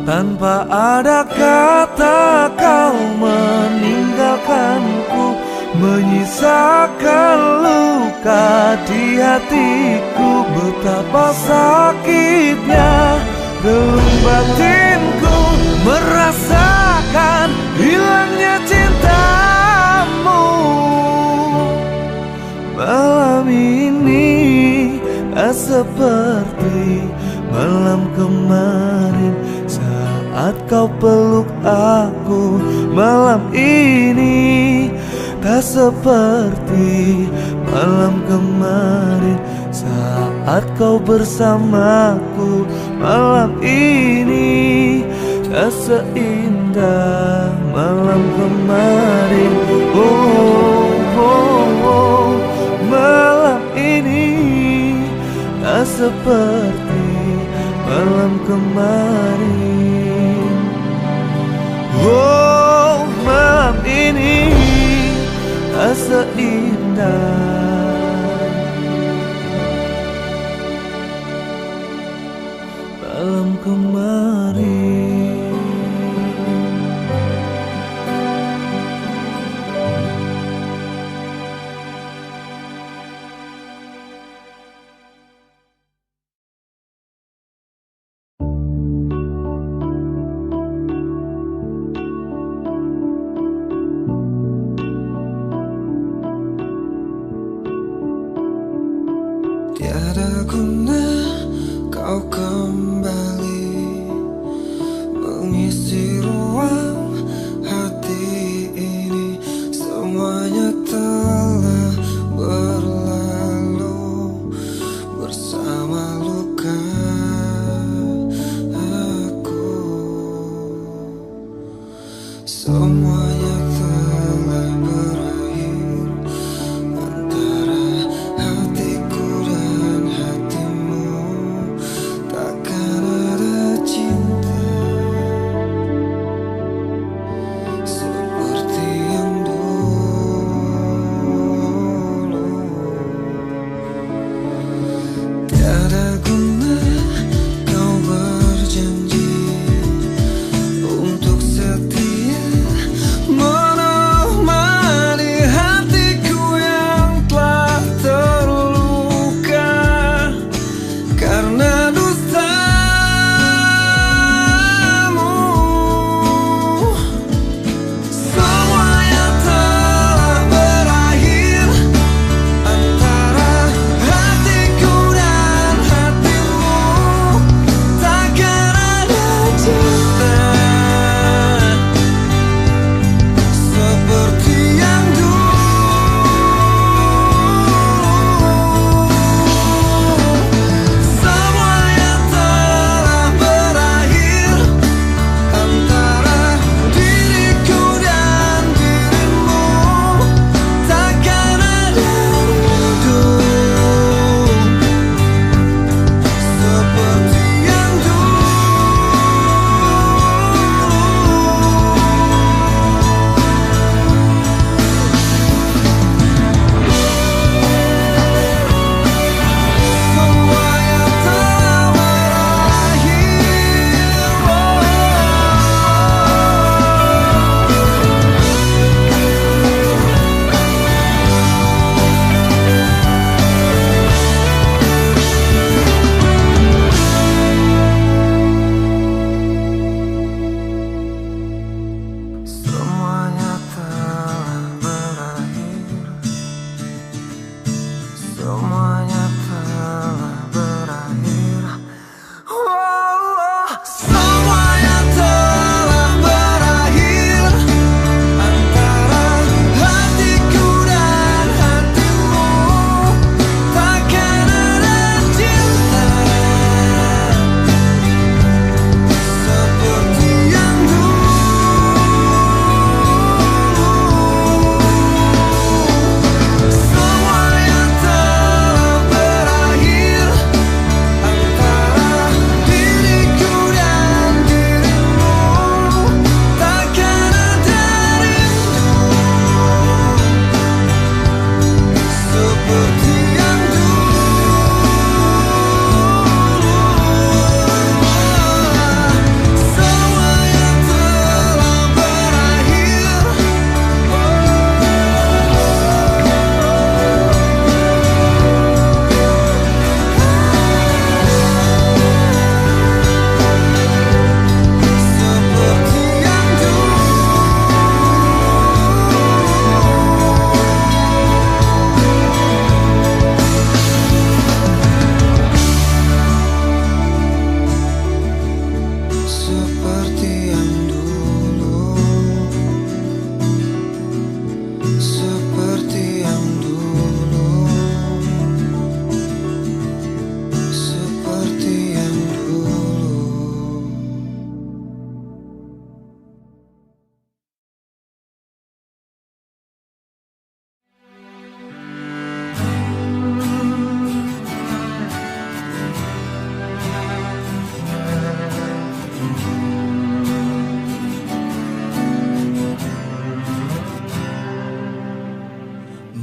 Tanpa ada kata kau meninggalkanku, menyisakan luka di hatiku. Betapa sakitnya relung batinku merasakan hilangnya cintamu. Malam ini tak seperti malam kemarin saat kau peluk aku. Malam ini tak seperti malam kemarin saat kau bersamaku. Malam ini tak seindah malam kemarin. Oh, oh, oh. Malam ini tak seperti malam kemarin. Oh, malam ini tak seindah malam kemarin. Tiada guna kau kembali mengisi ruang hati ini. Semuanya telah berlalu bersama luka aku. Semuanya telah berakhir antara hatiku dan hatimu. Takkan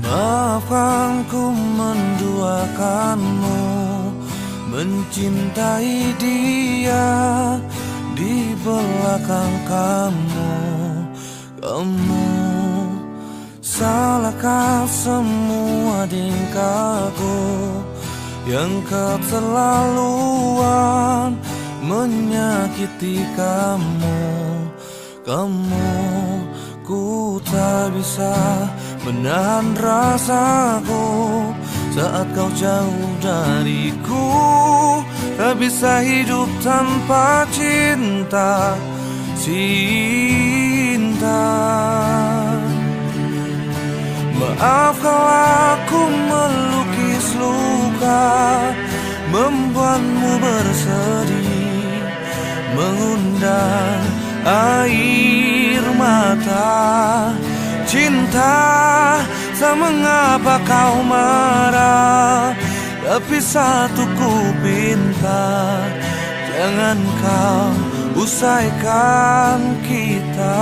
Maafkan ku menduakanmu, mencintai dia di belakang kamu. Kamu salahkan semua tingkahku yang keterlaluan menyakiti kamu. Ku tak bisa menahan rasaku saat kau jauh dariku. Tak bisa hidup tanpa cinta. Maaf kalau aku melukis luka, membuatmu bersedih, mengundang air mata. Cinta, tak mengapa kau marah, tapi satu ku pinta, jangan kau usaikan kita.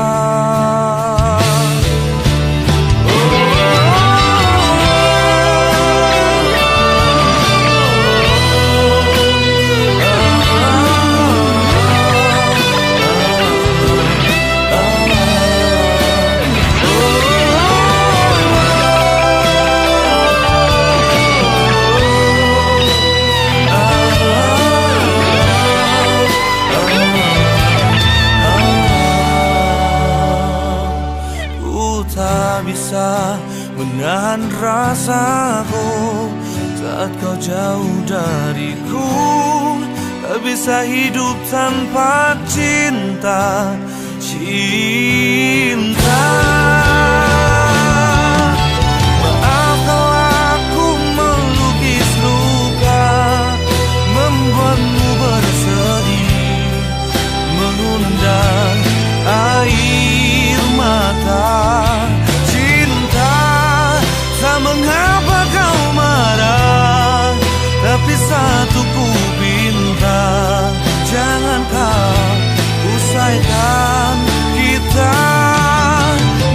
Tak bisa menahan rasaku saat kau jauh dariku. Tak bisa hidup tanpa cinta. Maaf kalau aku melukis luka, membuatmu bersedih, mengundang air mata. Mengapa kau marah, tapi satu ku pinta, jangan kau usaikan kita.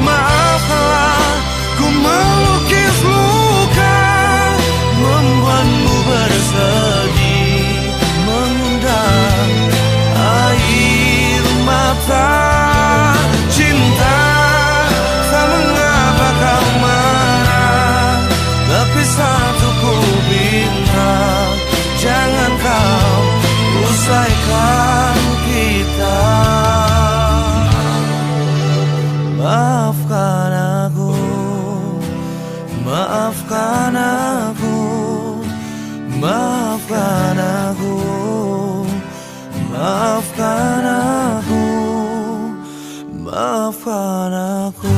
Maaflah ku melukis luka, membuatmu bersedih, mengundang air mata. Cinta, tak mengapa kau marah, tapi satu ku minta, jangan kau usaikan kita. Maafkan aku, maafkan aku, maafkan aku, maafkan aku, maafkan aku.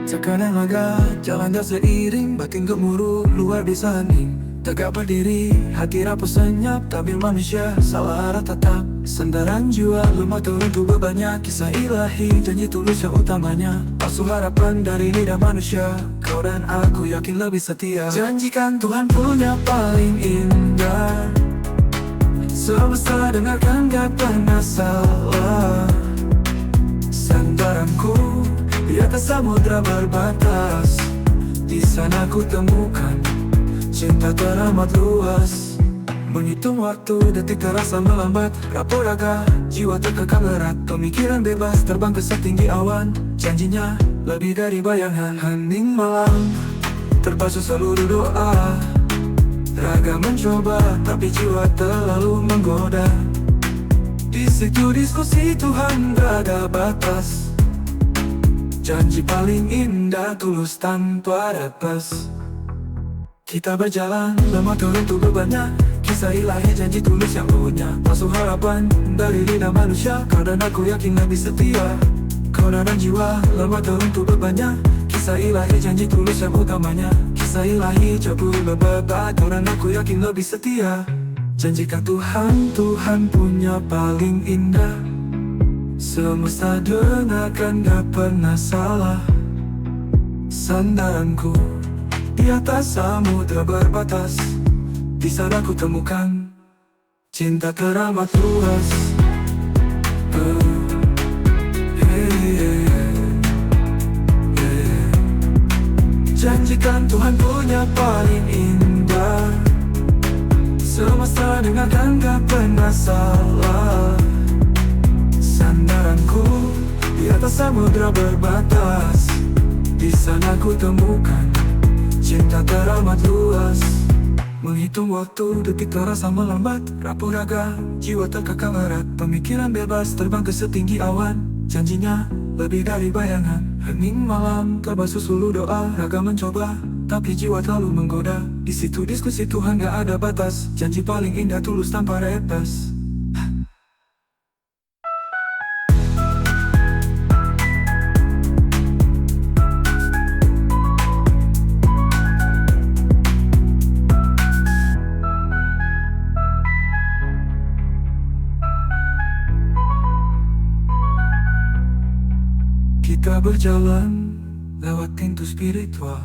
Terkadang agak jalan dah seiring, batin gemuruh luar biasa hening. Tegak berdiri, hati rapuh senyap, tabir manusia salah arah tatap. Sandaran jiwa lemah teruntuk bebannya, kisah ilahi janji tulus yang utamanya. Palsu harapan dari lidah manusia, kau dan aku yakin lebih setia. Janjikan Tuhan punya paling indah, semesta dengarkan gak pernah salah. Sandaranku di atas samudra berbatas, di sana ku temukan cinta teramat luas. Menghitung waktu, detik terasa melambat. Rapuh raga, jiwa terkekang erat. Pemikiran bebas, terbang ke setinggi awan. Janjinya lebih dari bayangan. Hening malam, terbasuh seluruh doa. Raga mencoba, tapi jiwa terlalu menggoda. Di situ diskusi Tuhan gak ada batas. Janji paling indah, tulus tanpa repas. Kita berjalan, lemah teruntuk bebannya. Kisah ilahi janji tulus yang punya. Palsu harapan dari lidah manusia, kau dan aku yakin lebih setia. Kau dan jiwa, lemah teruntuk bebannya. Kisah ilahi janji tulus yang utamanya. Kisah ilahi jauh berbeda, kau dan aku yakin lebih setia. Janjikan Tuhan, Tuhan punya paling indah. Semesta dengarkan gak pernah salah. Sandaranku Di atas samudra berbatas, di sana ku temukan cinta teramat luas. Janjikan Tuhan punya paling indah, semesta dengarkan gak pernah salah. Sandaranku di atas samudra berbatas, di sana ku temukan cinta teramat luas. Menghitung waktu, detik terasa melambat, rapuh raga, jiwa terkekang erat. Pemikiran bebas terbang ke setinggi awan, janjinya lebih dari bayangan. Hening malam, terbasuh sulu doa, raga mencoba, tapi jiwa terlalu menggoda. Di situ diskusi Tuhan gak ada batas, janji paling indah tulus tanpa retas. Kita berjalan lewat pintu spiritual,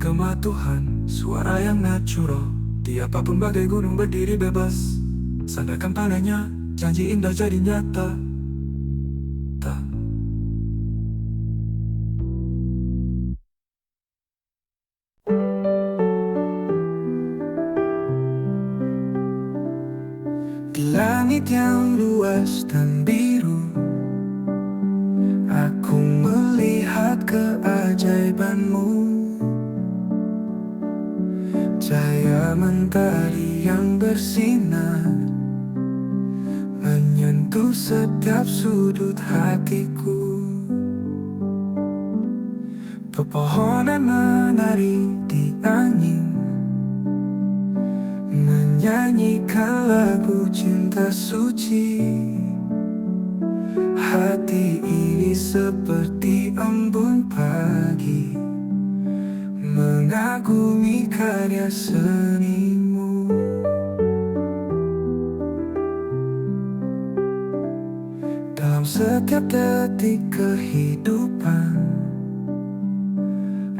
Gema Tuhan, suara yang natural. Di apapun bagai gunung berdiri bebas, sandarkan padanya, janji indah jadi nyata. Di langit yang luas dan biru, aku melihat keajaibanmu. Cahaya mentari yang bersinar menyentuh setiap sudut hatiku. Pepohonan menari di angin, menyanyikan lagu cinta suci. Hati ini seperti embun pagi, mengagumi karya senimu. Dalam setiap detik kehidupan,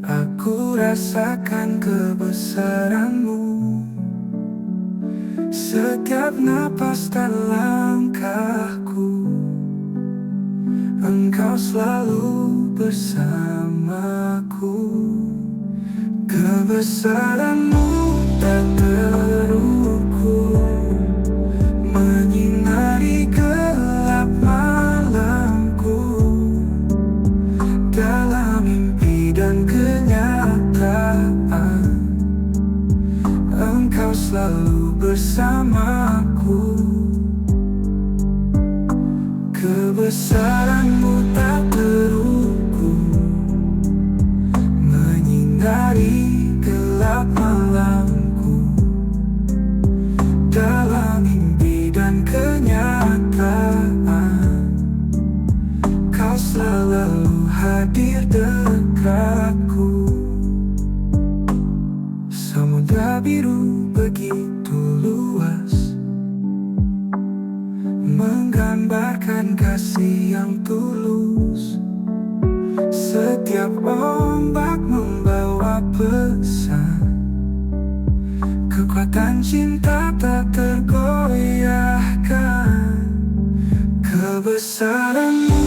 aku rasakan kebesaranmu. Setiap napas dan langkahku, Engkau selalu bersamaku. Kebesaranmu tak terukur, menyinari gelap malamku. Dalam mimpi dan kenyataan, Engkau selalu bersamaku. Kebesaranmu tak terukur, menyinari gelap malamku. Dalam mimpi dan kenyataan, Kau selalu hadir dekatku. Samudra biru begitu luas, menggambarkan kasih yang tulus. Setiap ombak membawa pesan, kekuatan cinta tak tergoyahkan. Kebesaranmu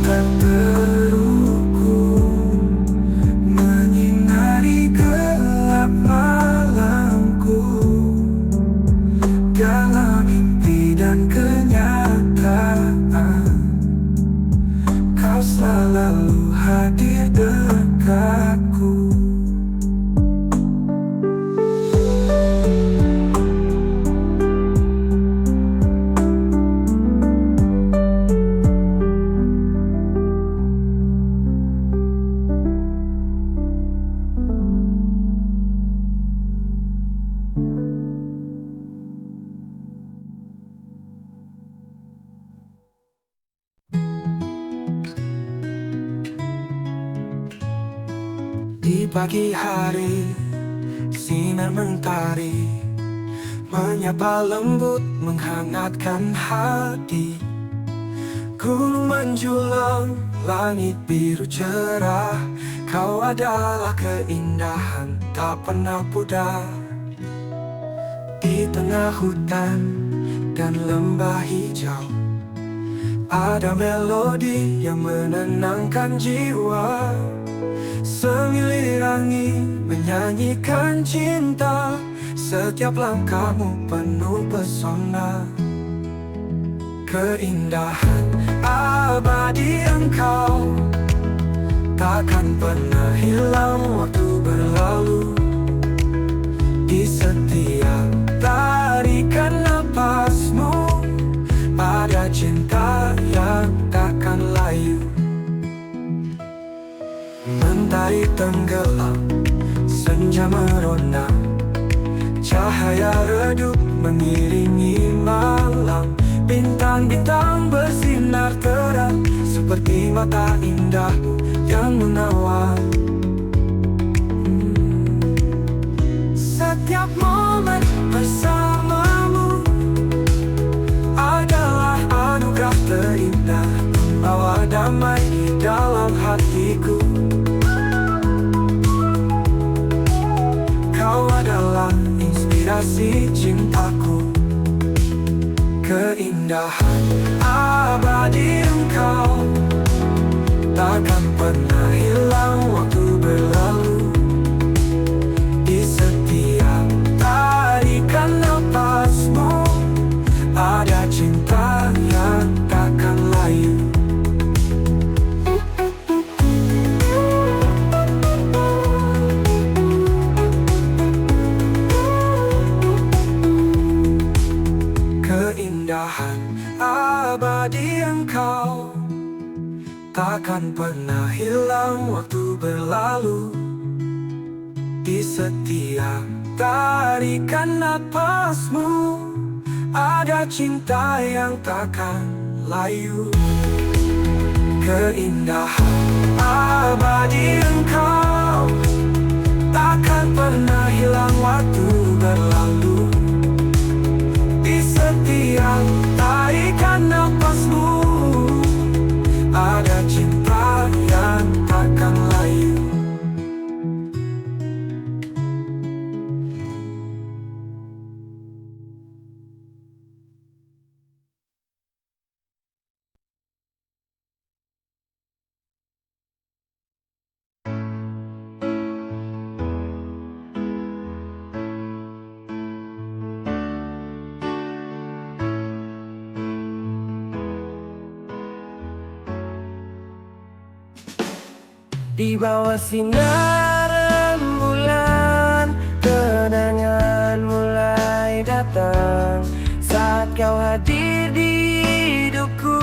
tak terukur, menyinari gelap malamku. Dalam mimpi dan kenyataan, Kau selalu hadir dekatku. Di pagi hari, sinar mentari menyapa lembut, menghangatkan hati. Gunung menjulang, langit biru cerah, Kau adalah keindahan tak pernah pudar. Di tengah hutan dan lembah hijau ada melodi yang menenangkan jiwa. Semilir angin menyanyikan cinta, setiap langkahmu penuh pesona. Keindahan abadi engkau takkan pernah hilang waktu berlalu. Di setiap tarikan napasmu ada cinta yang takkan layu. Mentari tenggelam, senja merona, cahaya redup mengiringi malam. Bintang-bintang bersinar terang seperti mata indahmu yang menawan. Setiap momen bersamamu adalah anugerah terindah, membawa damai di dalam hatiku. Kau adalah inspirasi cintaku. Keindahan abadi engkau takkan pernah hilang waktu berlalu. Di setiap tarikan napasmu ada cinta yang takkan layu. Keindahan abadi engkau takkan pernah hilang waktu berlalu. Di setiap tarikan napasmu ada cinta yang takkan layu. Keindahan abadi engkau takkan pernah hilang waktu berlalu. Di setiap tarikan napasmu ada cinta yang takkan layu. Di bawah sinar rembulan, kenangan mulai datang. Saat kau hadir di hidupku,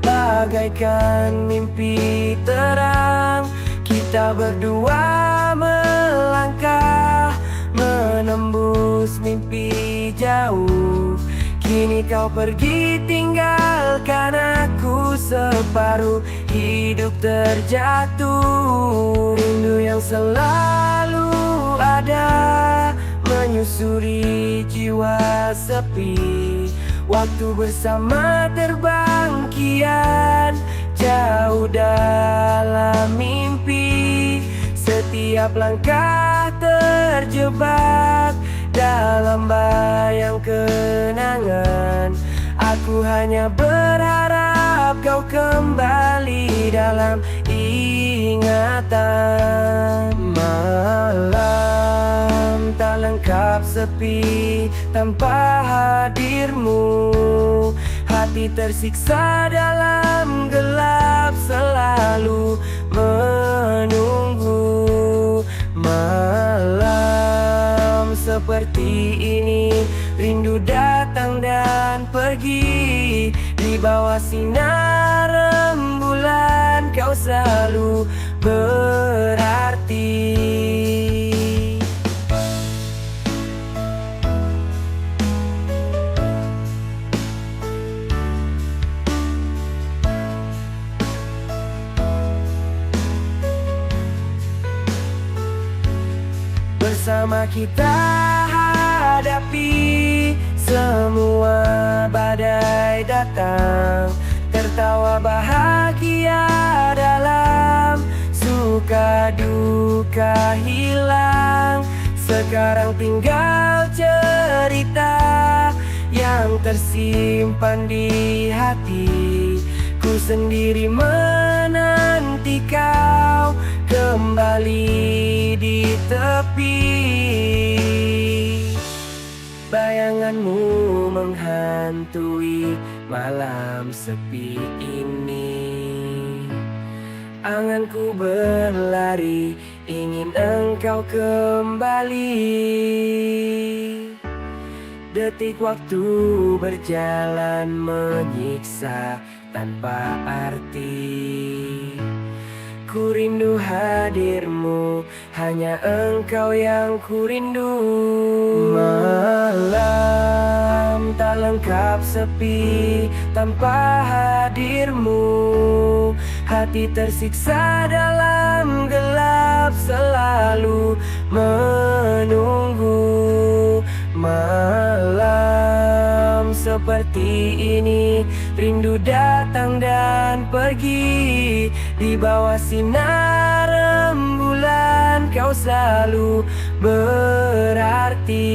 bagaikan mimpi terang. Kita berdua melangkah, menembus mimpi jauh. Kini kau pergi tinggalkan aku, separuh hidup terjatuh. Rindu yang selalu ada menyusuri jiwa sepi. Waktu bersama terbang kian jauh dalam mimpi. Setiap langkah terjebak dalam bayang kenangan. Aku hanya berharap kau kembali dalam ingatan. Malam tak lengkap sepi tanpa hadirmu. Hati tersiksa dalam gelap, selalu menunggu. Malam seperti ini, rindu datang dan pergi. Di bawah sinar rembulan, kau selalu berarti. Bersama kita hadapi semua badai datang. Tertawa bahagia dalam suka duka hilang. Sekarang tinggal cerita yang tersimpan di hati. Ku sendiri menanti kau kembali di tepi. Bayanganmu menghantui malam sepi ini. Anganku berlari ingin engkau kembali. Detik waktu berjalan menyiksa tanpa arti. Ku rindu hadirmu, hanya engkau yang ku rindu. Malam tak lengkap sepi tanpa hadirmu. Hati tersiksa dalam gelap selalu menunggu. Malam seperti ini, rindu datang dan pergi. Di bawah sinar rembulan kau selalu berarti.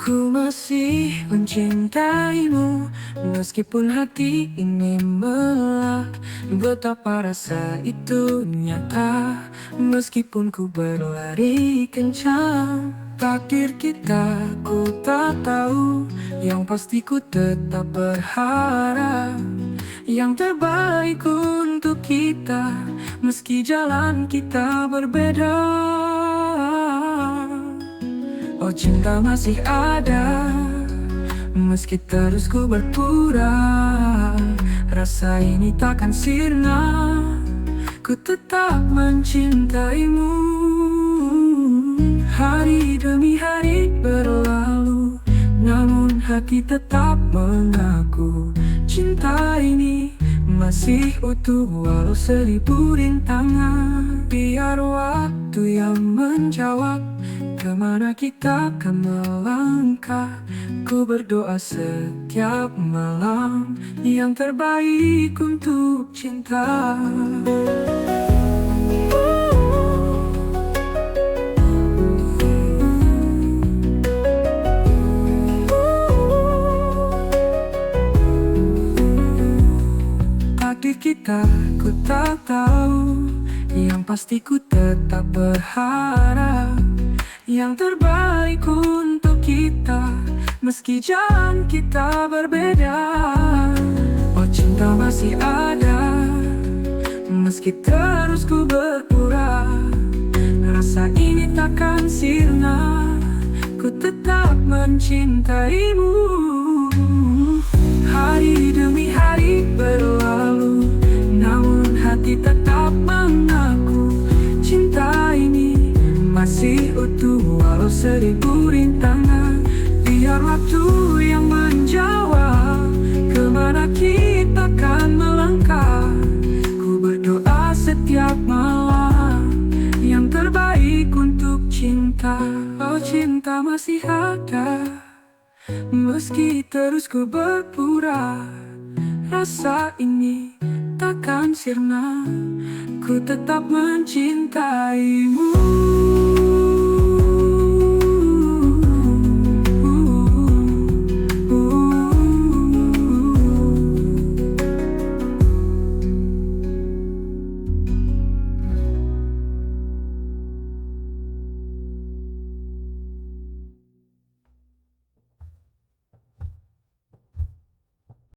Ku masih mencintaimu, meskipun hati ini melak. Betapa rasa itu nyata, meskipun ku berlari kencang. Takdir kita ku tak tahu, yang pasti ku tetap berharap yang terbaik untuk kita, meski jalan kita berbeda. Oh, cinta masih ada, meski terus ku berpura. Rasa ini takkan sirna, ku tetap mencintaimu. Hari demi hari berlalu, namun hati tetap mengaku cinta ini masih utuh walau 1000 rintangan. Biar waktu yang menjawab kemana kita akan melangkah. Ku berdoa setiap malam yang terbaik untuk cinta. Takdir kita ku tak tahu, yang pasti ku tetap berharap yang terbaik untuk kita, meski jalan kita berbeda. Oh, cinta masih ada, meski terus ku berpura. Rasa ini takkan sirna, ku tetap mencintaimu. Hari demi hari berlalu, namun hati tetap mengaku cinta ini masih utuh walau 1000 rintangan. Biar waktu yang menjawab kemana kita akan melangkah. Ku berdoa setiap malam yang terbaik untuk cinta. Oh, cinta masih ada, meski terus ku berpura. Rasa ini takkan sirna, ku tetap mencintaimu.